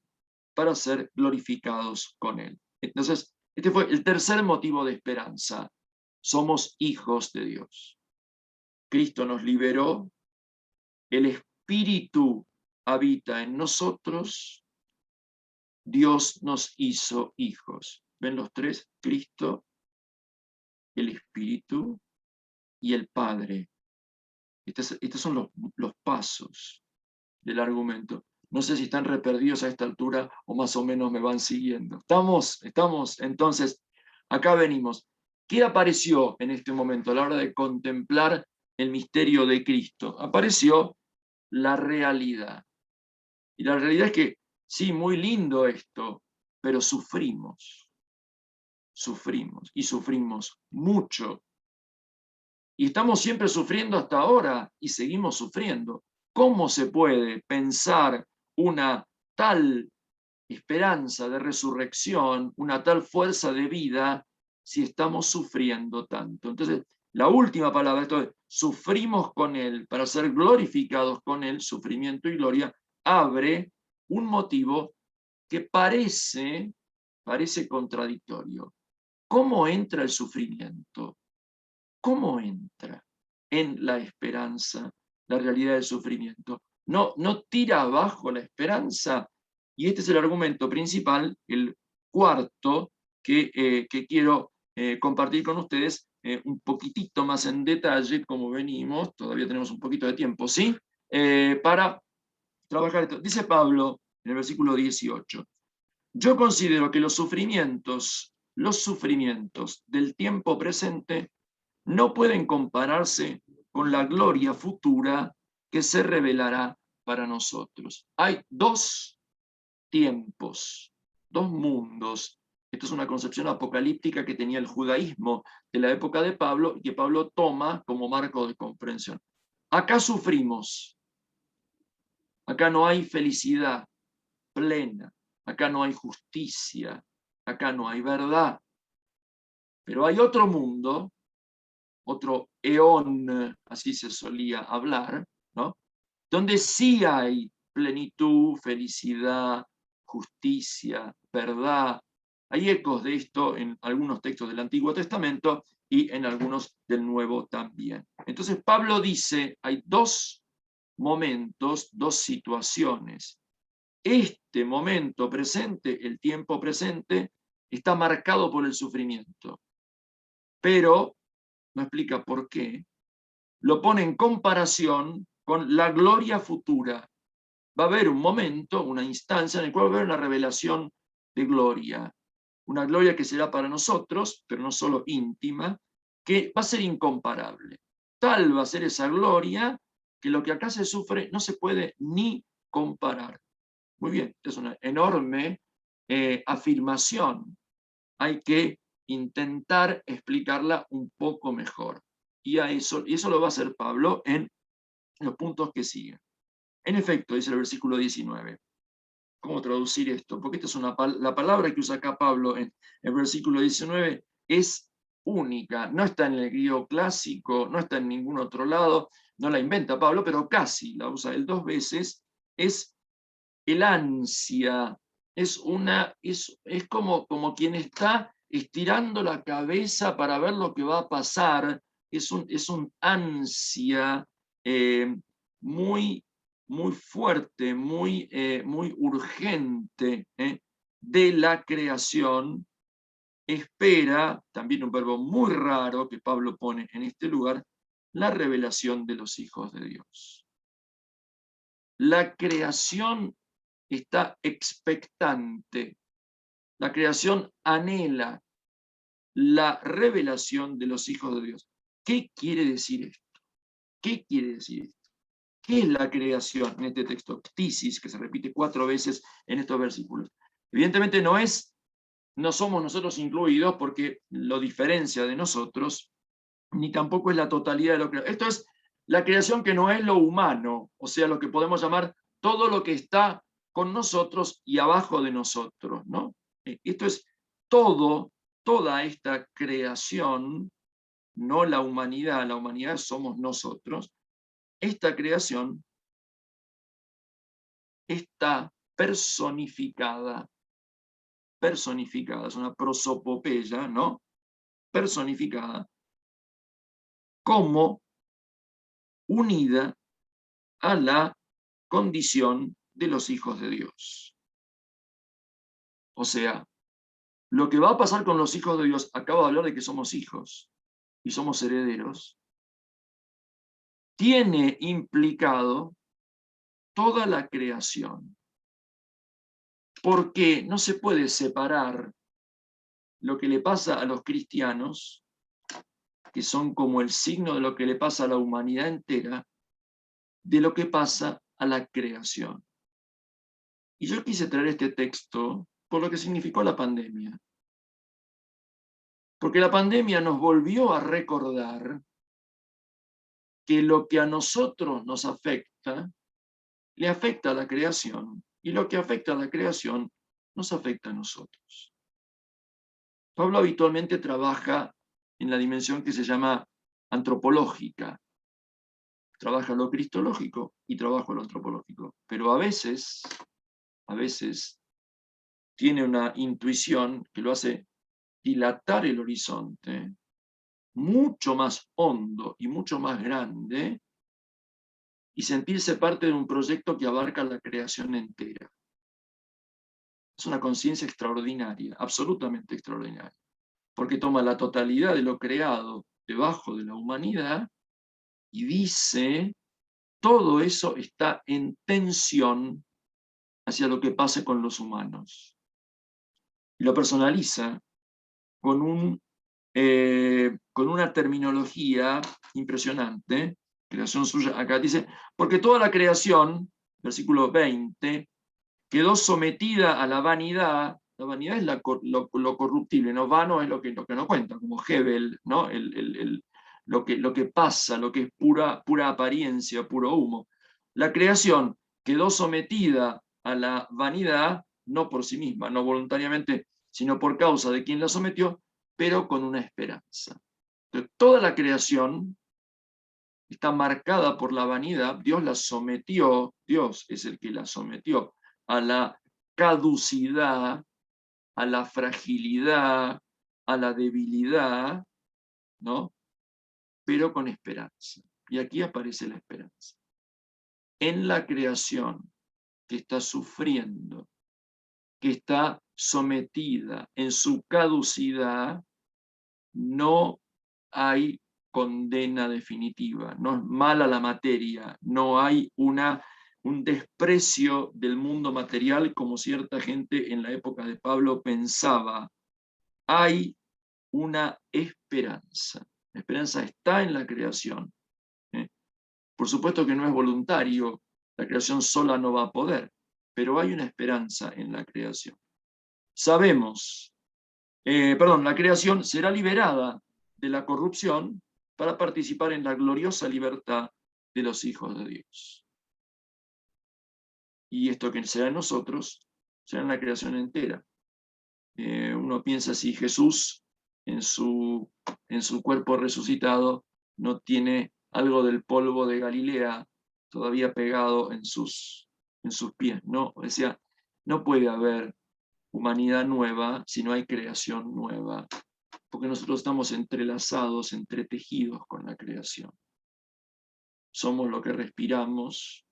S3: para ser glorificados con Él. Entonces, este fue el tercer motivo de esperanza. Somos hijos de Dios. Cristo nos liberó, el Espíritu habita en nosotros, Dios nos hizo hijos. ¿Ven los tres? Cristo, el Espíritu y el Padre. Estos son los pasos del argumento. No sé si están reperdidos a esta altura o más o menos me van siguiendo. Estamos, entonces, acá venimos. ¿Qué apareció en este momento a la hora de contemplar el misterio de Cristo? Apareció la realidad. Y la realidad es que, sí, muy lindo esto, pero sufrimos. Sufrimos, y sufrimos mucho. Y estamos siempre sufriendo hasta ahora, y seguimos sufriendo. ¿Cómo se puede pensar una tal esperanza de resurrección, una tal fuerza de vida, si estamos sufriendo tanto? Entonces, la última palabra, esto es, sufrimos con Él para ser glorificados con Él, sufrimiento y gloria, abre un motivo que parece contradictorio. ¿Cómo entra el sufrimiento? ¿Cómo entra en la esperanza la realidad del sufrimiento? No tira abajo la esperanza, y este es el argumento principal, el cuarto, que quiero compartir con ustedes un poquitito más en detalle, como venimos, todavía tenemos un poquito de tiempo, ¿sí? Para trabajar esto. Dice Pablo en el versículo 18, yo considero que los sufrimientos del tiempo presente no pueden compararse con la gloria futura que se revelará para nosotros. Hay dos tiempos, dos mundos. Esto es una concepción apocalíptica que tenía el judaísmo de la época de Pablo y que Pablo toma como marco de comprensión. Acá sufrimos, acá no hay felicidad plena, acá no hay justicia, acá no hay verdad. Pero hay otro mundo, otro eón, así se solía hablar, ¿no? Donde sí hay plenitud, felicidad, justicia, verdad. Hay ecos de esto en algunos textos del Antiguo Testamento y en algunos del Nuevo también. Entonces Pablo dice, hay dos momentos, dos situaciones. Este momento presente, el tiempo presente, está marcado por el sufrimiento, pero no explica por qué, lo pone en comparación con la gloria futura. Va a haber un momento, una instancia en la cual va a haber una revelación de gloria, una gloria que será para nosotros, pero no solo íntima, que va a ser incomparable. Tal va a ser esa gloria que lo que acá se sufre no se puede ni comparar. Muy bien, es una enorme afirmación. Hay que intentar explicarla un poco mejor. Y eso lo va a hacer Pablo en los puntos que siguen. En efecto, dice el versículo 19. ¿Cómo traducir esto? Porque esta es la palabra que usa acá Pablo en el versículo 19 es única. No está en el griego clásico, no está en ningún otro lado, no la inventa Pablo, pero casi la usa él dos veces. Es el ansia, es como quien está estirando la cabeza para ver lo que va a pasar, es un ansia muy, muy fuerte, muy urgente de la creación. Espera, también un verbo muy raro que Pablo pone en este lugar, la revelación de los hijos de Dios. la creación está expectante. La creación anhela la revelación de los hijos de Dios. ¿Qué quiere decir esto? ¿Qué quiere decir esto? ¿Qué es la creación en este texto? Ctisis, que se repite 4 veces en estos versículos. Evidentemente no somos nosotros incluidos porque lo diferencia de nosotros, ni tampoco es la totalidad de lo que... Esto es la creación que no es lo humano, o sea, lo que podemos llamar todo lo que está con nosotros y abajo de nosotros, ¿no? Esto es toda esta creación, no la humanidad somos nosotros. Esta creación está personificada, es una prosopopeya, ¿no? Personificada como unida a la condición de los hijos de Dios. O sea, lo que va a pasar con los hijos de Dios, acabo de hablar de que somos hijos y somos herederos, tiene implicado toda la creación, porque no se puede separar lo que le pasa a los cristianos, que son como el signo de lo que le pasa a la humanidad entera, de lo que pasa a la creación. Y yo quise traer este texto por lo que significó la pandemia. Porque la pandemia nos volvió a recordar que lo que a nosotros nos afecta, le afecta a la creación, y lo que afecta a la creación nos afecta a nosotros. Pablo habitualmente trabaja en la dimensión que se llama antropológica. Trabaja lo cristológico y trabaja lo antropológico. Pero a veces tiene una intuición que lo hace dilatar el horizonte, mucho más hondo y mucho más grande, y sentirse parte de un proyecto que abarca la creación entera. Es una conciencia extraordinaria, absolutamente extraordinaria, porque toma la totalidad de lo creado debajo de la humanidad y dice, todo eso está en tensión hacia lo que pase con los humanos. Y lo personaliza con una terminología impresionante, creación suya, acá dice, porque toda la creación, versículo 20, quedó sometida a la vanidad es lo corruptible, ¿no? Vano es lo que no cuenta, como Hebel, ¿no? Lo que pasa, lo que es pura apariencia, puro humo. La creación quedó sometida a la vanidad, no por sí misma, no voluntariamente, sino por causa de quien la sometió, pero con una esperanza. Entonces, toda la creación está marcada por la vanidad. Dios la sometió, Dios es el que la sometió a la caducidad, a la fragilidad, a la debilidad, ¿no? Pero con esperanza. Y aquí aparece la esperanza. En la creación que está sufriendo, que está sometida en su caducidad, no hay condena definitiva, no es mala la materia, no hay un desprecio del mundo material como cierta gente en la época de Pablo pensaba. Hay una esperanza. La esperanza está en la creación. Por supuesto que no es voluntario, la creación sola no va a poder, pero hay una esperanza en la creación. Sabemos, la creación será liberada de la corrupción para participar en la gloriosa libertad de los hijos de Dios. Y esto que será en nosotros, será en la creación entera. Uno piensa si Jesús en su cuerpo resucitado no tiene algo del polvo de Galilea todavía pegado en sus pies, ¿no? O sea, no puede haber humanidad nueva si no hay creación nueva, porque nosotros estamos entrelazados, entretejidos con la creación. Somos lo que respiramos,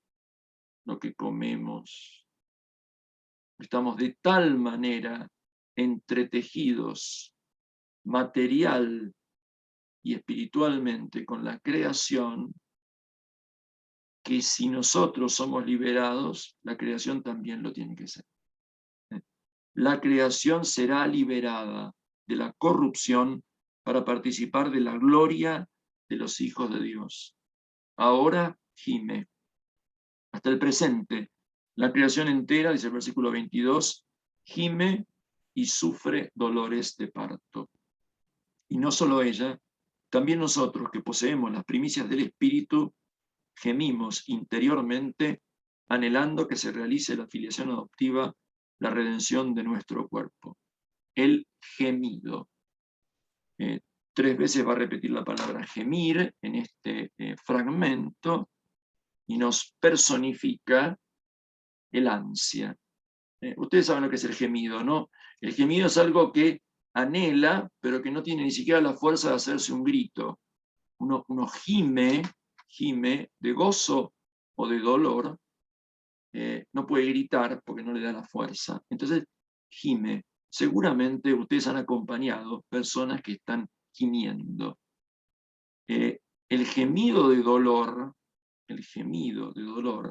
S3: lo que comemos. Estamos de tal manera entretejidos material y espiritualmente con la creación que si nosotros somos liberados, la creación también lo tiene que ser. La creación será liberada de la corrupción para participar de la gloria de los hijos de Dios. Ahora gime. Hasta el presente, la creación entera, dice el versículo 22, gime y sufre dolores de parto. Y no solo ella, también nosotros que poseemos las primicias del Espíritu, gemimos interiormente, anhelando que se realice la filiación adoptiva, la redención de nuestro cuerpo. El gemido. 3 veces va a repetir la palabra gemir en este fragmento y nos personifica el ansia. Ustedes saben lo que es el gemido, ¿no? El gemido es algo que anhela, pero que no tiene ni siquiera la fuerza de hacerse un grito. Uno gime de gozo o de dolor, no puede gritar porque no le da la fuerza. Entonces, gime. Seguramente ustedes han acompañado personas que están gimiendo. El gemido de dolor,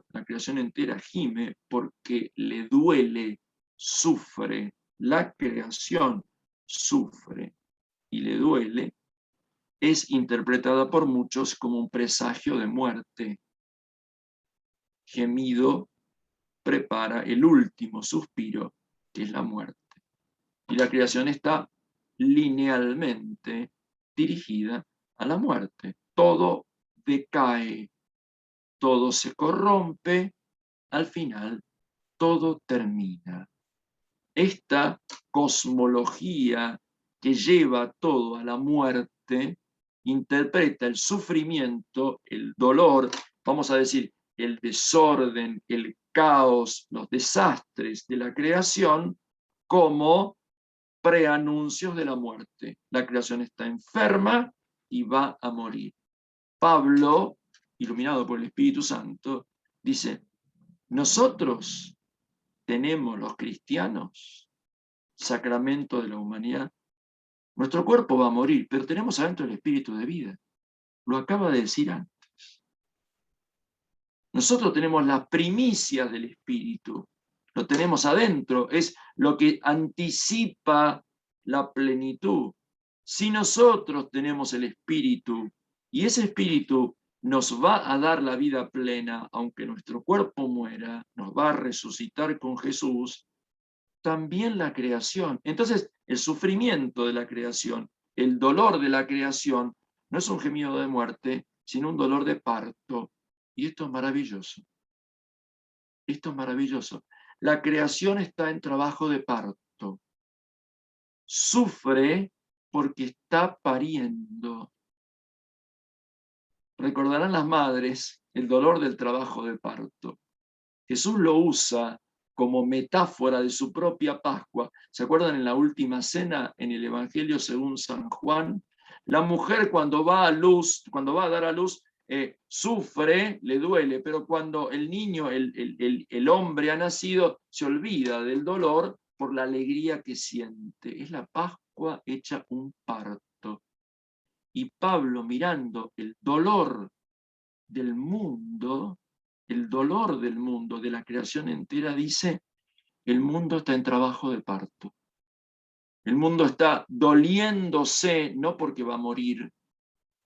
S3: la creación entera gime porque le duele, sufre, la creación sufre y le duele, es interpretada por muchos como un presagio de muerte. Gemido prepara el último suspiro, que es la muerte. Y la creación está linealmente dirigida a la muerte. Todo decae, todo se corrompe, al final todo termina. Esta cosmología que lleva todo a la muerte interpreta el sufrimiento, el dolor, vamos a decir, el desorden, el caos, los desastres de la creación como preanuncios de la muerte. La creación está enferma y va a morir. Pablo, iluminado por el Espíritu Santo, dice, nosotros tenemos los cristianos sacramento de la humanidad. Nuestro cuerpo va a morir, pero tenemos adentro el espíritu de vida. Lo acaba de decir antes. Nosotros tenemos las primicias del espíritu. Lo tenemos adentro. Es lo que anticipa la plenitud. Si nosotros tenemos el espíritu y ese espíritu nos va a dar la vida plena, aunque nuestro cuerpo muera, nos va a resucitar con Jesús, también la creación. Entonces, el sufrimiento de la creación, el dolor de la creación, no es un gemido de muerte, sino un dolor de parto. Y esto es maravilloso. Esto es maravilloso. La creación está en trabajo de parto. Sufre porque está pariendo. Recordarán las madres el dolor del trabajo de parto. Jesús lo usa como metáfora de su propia Pascua. ¿Se acuerdan en la última cena en el Evangelio según San Juan? La mujer cuando va a dar a luz, sufre, le duele, pero cuando el niño, el hombre ha nacido, se olvida del dolor por la alegría que siente. Es la Pascua hecha un parto. Y Pablo, mirando el dolor del mundo, de la creación entera, dice, el mundo está en trabajo de parto. El mundo está doliéndose, no porque va a morir,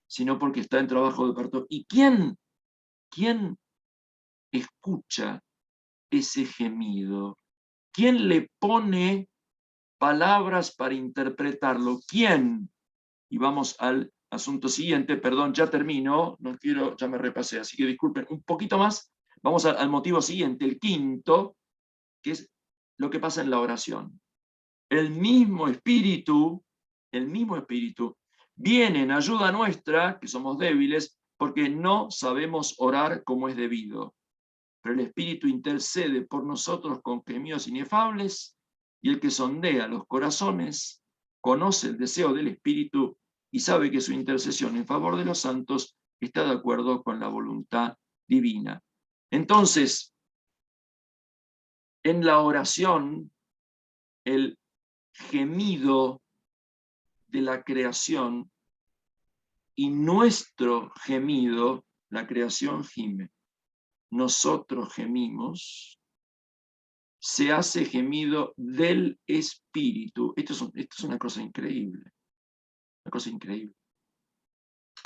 S3: sino porque está en trabajo de parto. ¿Y quién escucha ese gemido? ¿Quién le pone palabras para interpretarlo? ¿Quién? Y vamos al asunto siguiente, perdón, ya termino, no quiero, ya me repasé, así que disculpen un poquito más. Vamos al motivo siguiente, el quinto, que es lo que pasa en la oración. El mismo espíritu viene en ayuda nuestra, que somos débiles, porque no sabemos orar como es debido. Pero el Espíritu intercede por nosotros con gemidos inefables, y el que sondea los corazones conoce el deseo del Espíritu y sabe que su intercesión en favor de los santos está de acuerdo con la voluntad divina. Entonces, en la oración, el gemido de la creación y nuestro gemido, la creación gime. nosotros gemimos, se hace gemido del Espíritu. Esto es una cosa increíble. Una cosa increíble.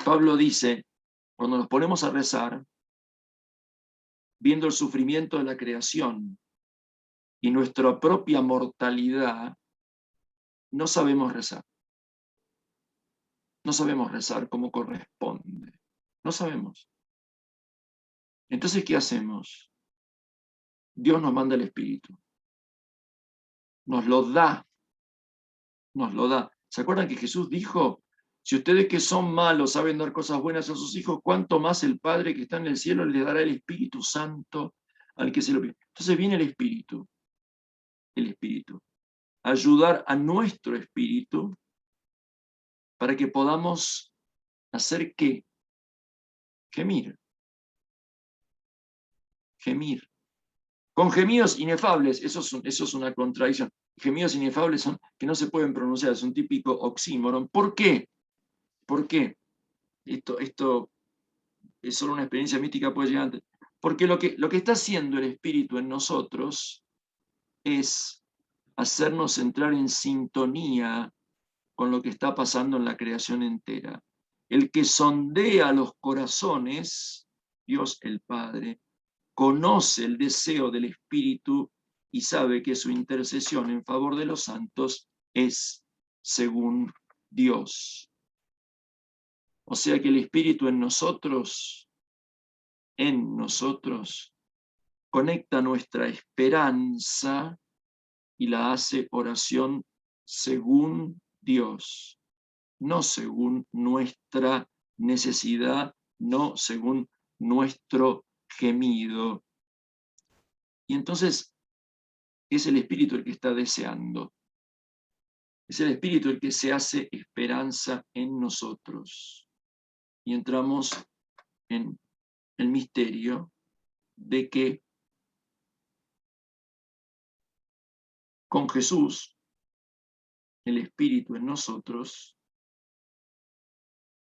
S3: Pablo dice, cuando nos ponemos a rezar, viendo el sufrimiento de la creación y nuestra propia mortalidad, no sabemos rezar. No sabemos rezar como corresponde. No sabemos. Entonces, ¿qué hacemos? Dios nos manda el Espíritu. Nos lo da. Nos lo da. ¿Se acuerdan que Jesús dijo, si ustedes que son malos saben dar cosas buenas a sus hijos, cuánto más el Padre que está en el cielo les dará el Espíritu Santo al que se lo pide? Entonces viene el Espíritu, ayudar a nuestro espíritu para que podamos hacer ¿qué? Gemir. Gemir. Con gemidos inefables, eso es una contradicción. Gemidos inefables son que no se pueden pronunciar, es un típico oxímoron. ¿Por qué? ¿Por qué? Esto es solo una experiencia mística, puede llegar antes. Porque lo que está haciendo el Espíritu en nosotros es hacernos entrar en sintonía con lo que está pasando en la creación entera. El que sondea los corazones, Dios el Padre, conoce el deseo del Espíritu y sabe que su intercesión en favor de los santos es según Dios. O sea que el Espíritu en nosotros, conecta nuestra esperanza y la hace oración según Dios, no según nuestra necesidad, no según nuestro gemido. Y entonces es el Espíritu el que está deseando. Es el Espíritu el que se hace esperanza en nosotros. Y entramos en el misterio de que con Jesús, el Espíritu en nosotros,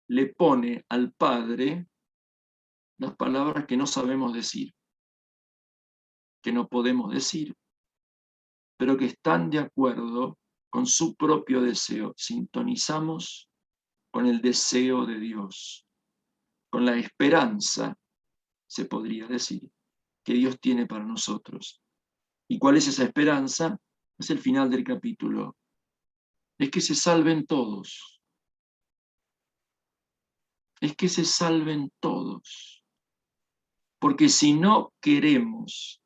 S3: le pone al Padre las palabras que no sabemos decir, que no podemos decir, pero que están de acuerdo con su propio deseo. Sintonizamos con el deseo de Dios, con la esperanza, se podría decir, que Dios tiene para nosotros. ¿Y cuál es esa esperanza? Es el final del capítulo. Es que se salven todos. Es que se salven todos. Porque si no queremos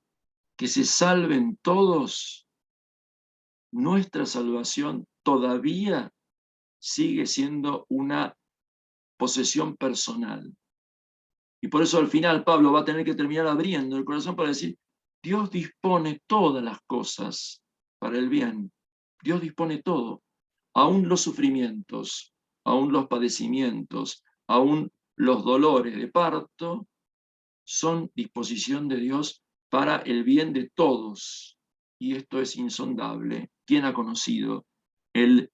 S3: que se salven todos, nuestra salvación todavía sigue siendo una posesión personal. Y por eso al final Pablo va a tener que terminar abriendo el corazón para decir, Dios dispone todas las cosas para el bien. Dios dispone todo, aún los sufrimientos, aún los padecimientos, aún los dolores de parto, son disposición de Dios para el bien de todos. Y esto es insondable. ¿Quién ha conocido el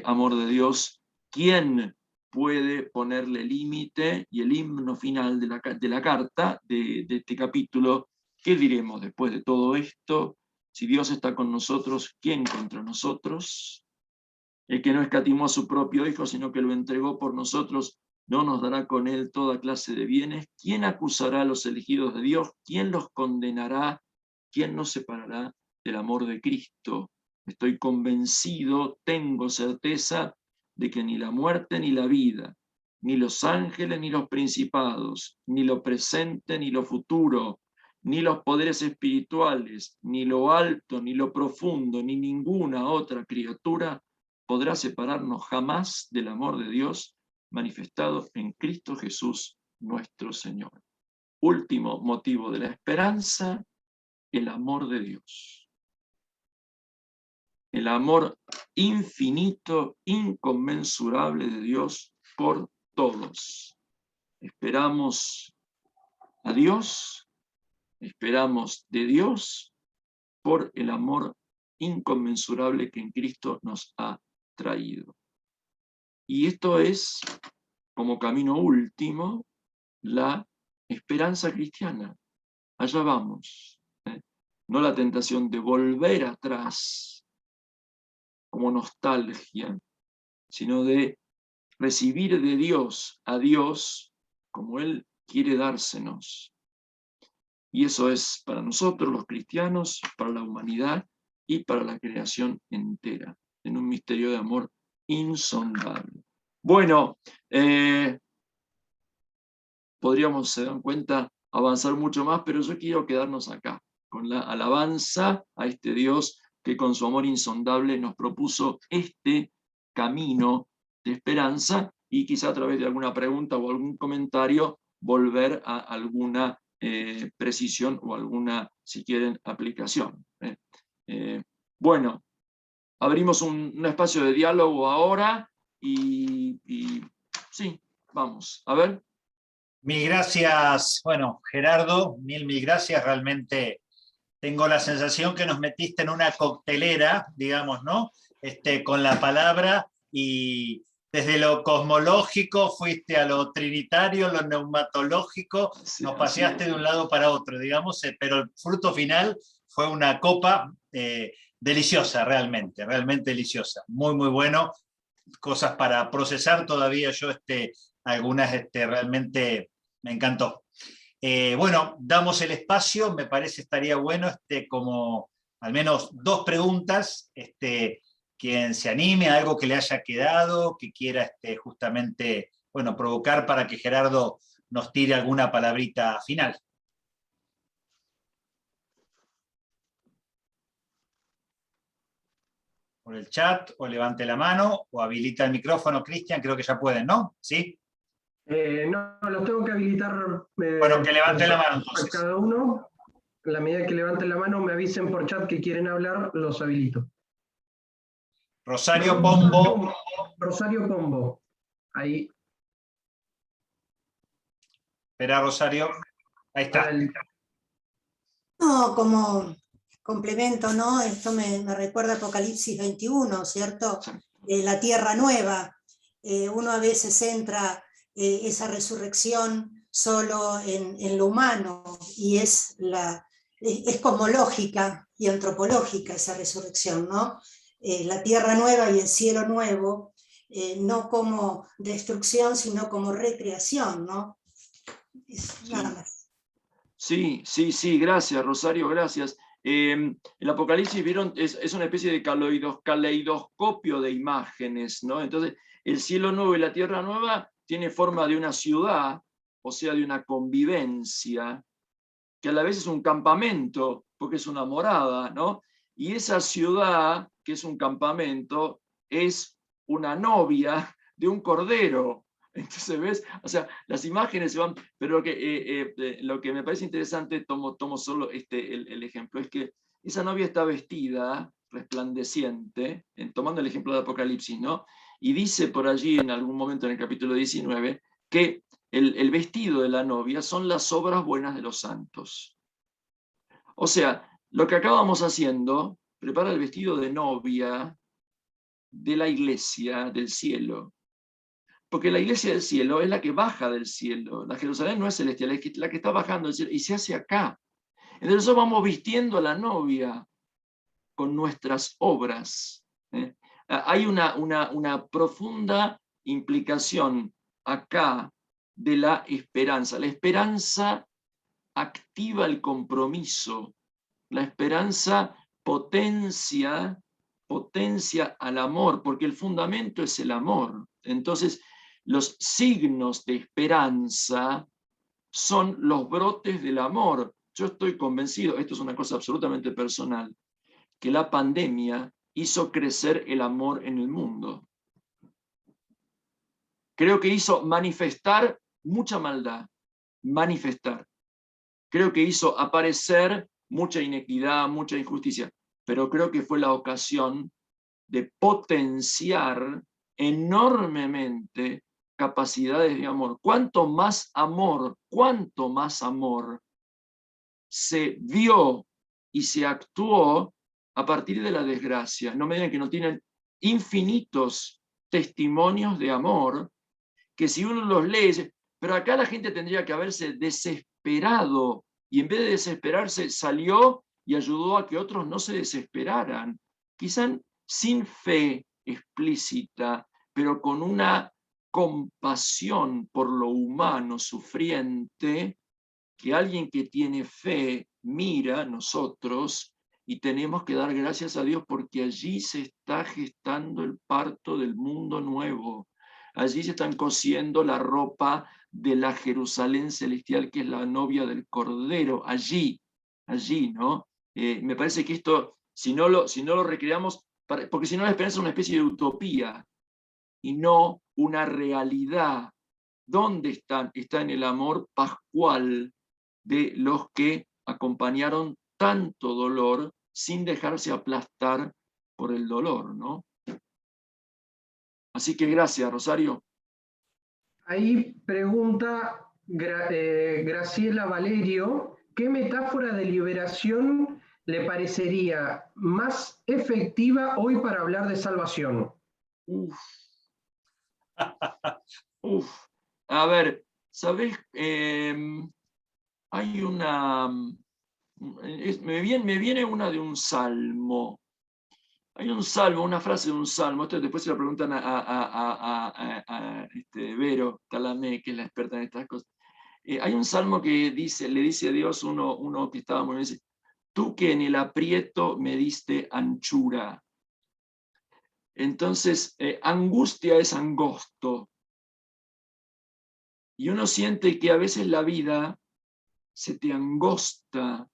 S3: amor de Dios? ¿Quién puede ponerle límite? Y el himno final de la carta, de este capítulo, ¿qué diremos después de todo esto? Si Dios está con nosotros, ¿quién contra nosotros? El que no escatimó a su propio Hijo, sino que lo entregó por nosotros, ¿no nos dará con él toda clase de bienes? ¿Quién acusará a los elegidos de Dios? ¿Quién los condenará? ¿Quién nos separará del amor de Cristo? Estoy convencido, tengo certeza de que ni la muerte ni la vida, ni los ángeles ni los principados, ni lo presente ni lo futuro, ni los poderes espirituales, ni lo alto, ni lo profundo, ni ninguna otra criatura podrá separarnos jamás del amor de Dios manifestado en Cristo Jesús nuestro Señor. Último motivo de la esperanza, el amor de Dios. El amor infinito, inconmensurable de Dios por todos. Esperamos a Dios, esperamos de Dios por el amor inconmensurable que en Cristo nos ha traído. Y esto es, como camino último, la esperanza cristiana. allá vamos. No la tentación de volver atrás como nostalgia, sino de recibir de Dios a Dios como Él quiere dársenos. Y eso es para nosotros los cristianos, para la humanidad y para la creación entera, en un misterio de amor insondable. Bueno, podríamos, se dan cuenta, avanzar mucho más, pero yo quiero quedarnos acá, con la alabanza a este Dios que con su amor insondable nos propuso este camino de esperanza, y quizá a través de alguna pregunta o algún comentario volver a alguna precisión o alguna, si quieren, aplicación. Bueno, abrimos un espacio de diálogo ahora y sí, vamos, a ver.
S1: Mil gracias, bueno, Gerardo, mil gracias. Realmente tengo la sensación que nos metiste en una coctelera, digamos, ¿no? Con la palabra, y desde lo cosmológico fuiste a lo trinitario, lo neumatológico,
S3: Sí,
S1: nos paseaste de un lado para otro, digamos, pero el fruto final fue una copa deliciosa, realmente, realmente deliciosa. Muy, muy bueno. Cosas para procesar todavía yo, algunas realmente me encantó. Bueno, damos el espacio, me parece estaría bueno como al menos dos preguntas, quien se anime a algo que le haya quedado, que quiera justamente, bueno, provocar para que Gerardo nos tire alguna palabrita final. Por el chat, o levante la mano, o habilita el micrófono, Cristian, creo que ya pueden, ¿no? ¿Sí?
S2: No, los tengo que habilitar.
S1: Bueno, que levante la mano
S2: A
S1: entonces.
S2: cada uno, a la medida que levanten la mano, me avisen por chat que quieren hablar, los habilito.
S1: Rosario Pombo.
S2: Rosario Pombo. Ahí.
S1: Espera, Rosario. Ahí está.
S4: No, como complemento, ¿no? Esto me recuerda a Apocalipsis 21, ¿cierto? La tierra nueva. Uno a veces centra esa resurrección solo en lo humano, y es cosmológica y antropológica esa resurrección, ¿no? La tierra nueva y el cielo nuevo, no como destrucción, sino como recreación, ¿no? Nada más.
S3: Sí, gracias, Rosario, gracias. El Apocalipsis, vieron, es una especie de caleidoscopio de imágenes, ¿no? Entonces, el cielo nuevo y la tierra nueva tiene forma de una ciudad, o sea, de una convivencia, que a la vez es un campamento, porque es una morada, ¿no? Y esa ciudad, que es un campamento, es una novia de un cordero. Entonces, ¿ves? O sea, las imágenes se van, pero lo que me parece interesante, tomo solo el ejemplo, es que esa novia está vestida, resplandeciente, tomando el ejemplo de Apocalipsis, ¿no? Y dice por allí, en algún momento en el capítulo 19, que el vestido de la novia son las obras buenas de los santos. O sea, lo que acabamos haciendo, prepara el vestido de novia de la iglesia del cielo. Porque la iglesia del cielo es la que baja del cielo. La Jerusalén no es celestial, es la que está bajando del cielo y se hace acá. Entonces nosotros vamos vistiendo a la novia con nuestras obras. Hay una profunda implicación acá de la esperanza. La esperanza activa el compromiso. La esperanza potencia al amor, porque el fundamento es el amor. Entonces, los signos de esperanza son los brotes del amor. Yo estoy convencido, esto es una cosa absolutamente personal, que la pandemia hizo crecer el amor en el mundo. Creo que hizo manifestar mucha maldad, manifestar. Creo que hizo aparecer mucha inequidad, mucha injusticia, pero creo que fue la ocasión de potenciar enormemente capacidades de amor. Cuanto más amor se vio y se actuó a partir de la desgracia. No me digan que no tienen infinitos testimonios de amor, que si uno los lee, pero acá la gente tendría que haberse desesperado y en vez de desesperarse salió y ayudó a que otros no se desesperaran, quizás sin fe explícita, pero con una compasión por lo humano sufriente, que alguien que tiene fe mira a nosotros y tenemos que dar gracias a Dios porque allí se está gestando el parto del mundo nuevo. Allí se están cosiendo la ropa de la Jerusalén celestial, que es la novia del Cordero. Allí, ¿no? Me parece que esto, si no lo recreamos, porque si no la esperanza es una especie de utopía y no una realidad. ¿Dónde están? Está en el amor pascual de los que acompañaron tanto dolor sin dejarse aplastar por el dolor, ¿no? Así que gracias, Rosario.
S2: Ahí pregunta Graciela Valerio, ¿qué metáfora de liberación le parecería más efectiva hoy para hablar de salvación?
S3: Uf. Uf. A ver, ¿sabés? Hay una... me viene una de un salmo. Hay un salmo, una frase de un salmo. Esto después se lo preguntan a Vero Talamé, que es la experta en estas cosas. Hay un salmo que le dice a Dios uno que estaba muy bien, dice, tú que en el aprieto me diste anchura. Entonces, angustia es angosto. Y uno siente que a veces la vida se te angosta,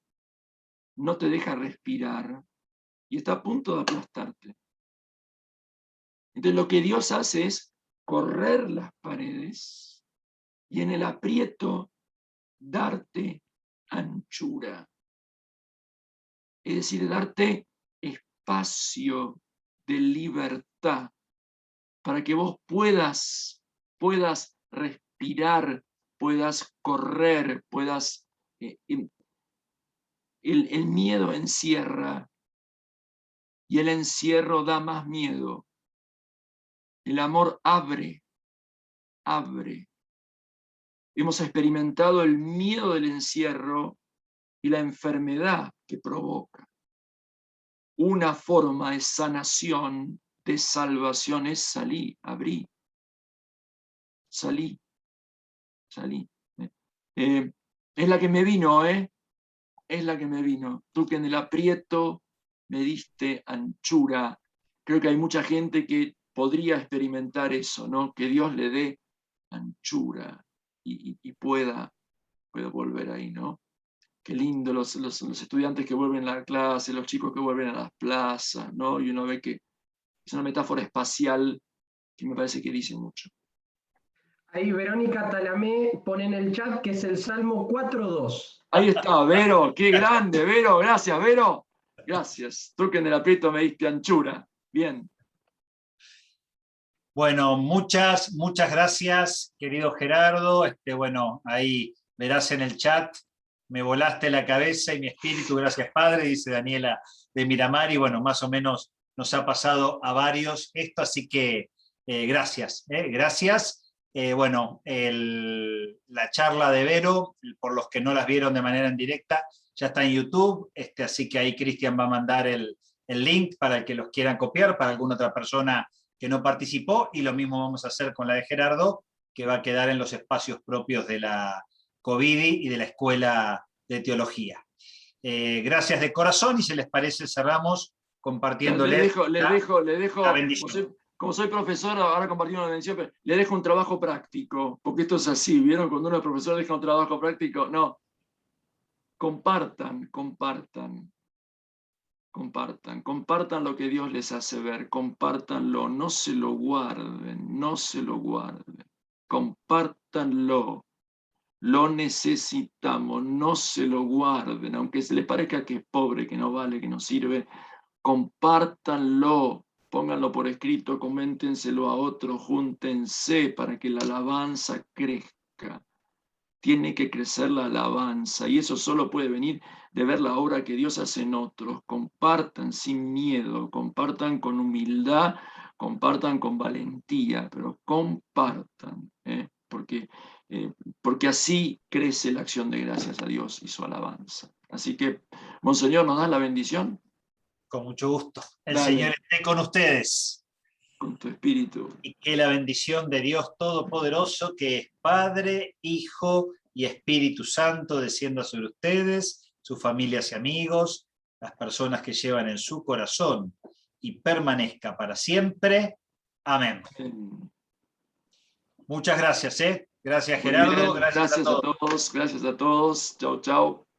S3: no te deja respirar y está a punto de aplastarte. Entonces lo que Dios hace es correr las paredes y en el aprieto darte anchura. Es decir, darte espacio de libertad para que vos puedas respirar, puedas correr, puedas... el miedo encierra y el encierro da más miedo. El amor abre. Hemos experimentado el miedo del encierro y la enfermedad que provoca. Una forma de sanación, de salvación es salí. Es la que me vino, es la que me vino. Tú que en el aprieto me diste anchura. Creo que hay mucha gente que podría experimentar eso, ¿no? Que Dios le dé anchura y pueda volver ahí, ¿no? Qué lindo los estudiantes que vuelven a la clase, los chicos que vuelven a las plazas, ¿no? Y uno ve que es una metáfora espacial que me parece que dice mucho.
S2: Ahí Verónica Talamé pone en el chat que es el Salmo 4.2.
S3: Ahí está, Vero, qué grande, Vero, gracias, Vero. Gracias. Tú que en el aprieto me diste anchura. Bien.
S1: Bueno, muchas gracias, querido Gerardo. Bueno, ahí verás en el chat, me volaste la cabeza y mi espíritu, gracias Padre, dice Daniela de Miramar, y bueno, más o menos nos ha pasado a varios esto, así que gracias. Gracias. Bueno, la charla de Vero, por los que no las vieron de manera en directa, ya está en YouTube, así que ahí Cristian va a mandar el link para el que los quieran copiar, para alguna otra persona que no participó, y lo mismo vamos a hacer con la de Gerardo, que va a quedar en los espacios propios de la Covidi y de la Escuela de Teología. Gracias de corazón, y si les parece cerramos compartiéndole
S3: le dejo
S1: la bendición.
S3: como soy profesor, ahora compartimos la bendición, pero le dejo un trabajo práctico, porque esto es así, ¿vieron? Cuando uno es profesor deja un trabajo práctico, no. Compartan lo que Dios les hace ver, compártanlo, no se lo guarden, compártanlo, lo necesitamos, no se lo guarden, aunque se les parezca que es pobre, que no vale, que no sirve, compártanlo, pónganlo por escrito, coméntenselo a otros, júntense para que la alabanza crezca. Tiene que crecer la alabanza y eso solo puede venir de ver la obra que Dios hace en otros. Compartan sin miedo, compartan con humildad, compartan con valentía, pero compartan, porque porque así crece la acción de gracias a Dios y su alabanza. Así que, Monseñor, ¿nos das la bendición?
S1: Con mucho gusto. El
S3: Dale.
S1: Señor esté con ustedes.
S3: Con tu espíritu.
S1: Y que la bendición de Dios Todopoderoso, que es Padre, Hijo y Espíritu Santo, descienda sobre ustedes, sus familias y amigos, las personas que llevan en su corazón, y permanezca para siempre. Amén. Muchas gracias, ¿eh? Gracias,
S3: Muy
S1: Gerardo.
S3: bien.
S1: Gracias a todos.
S3: Gracias a todos. Chau, chau.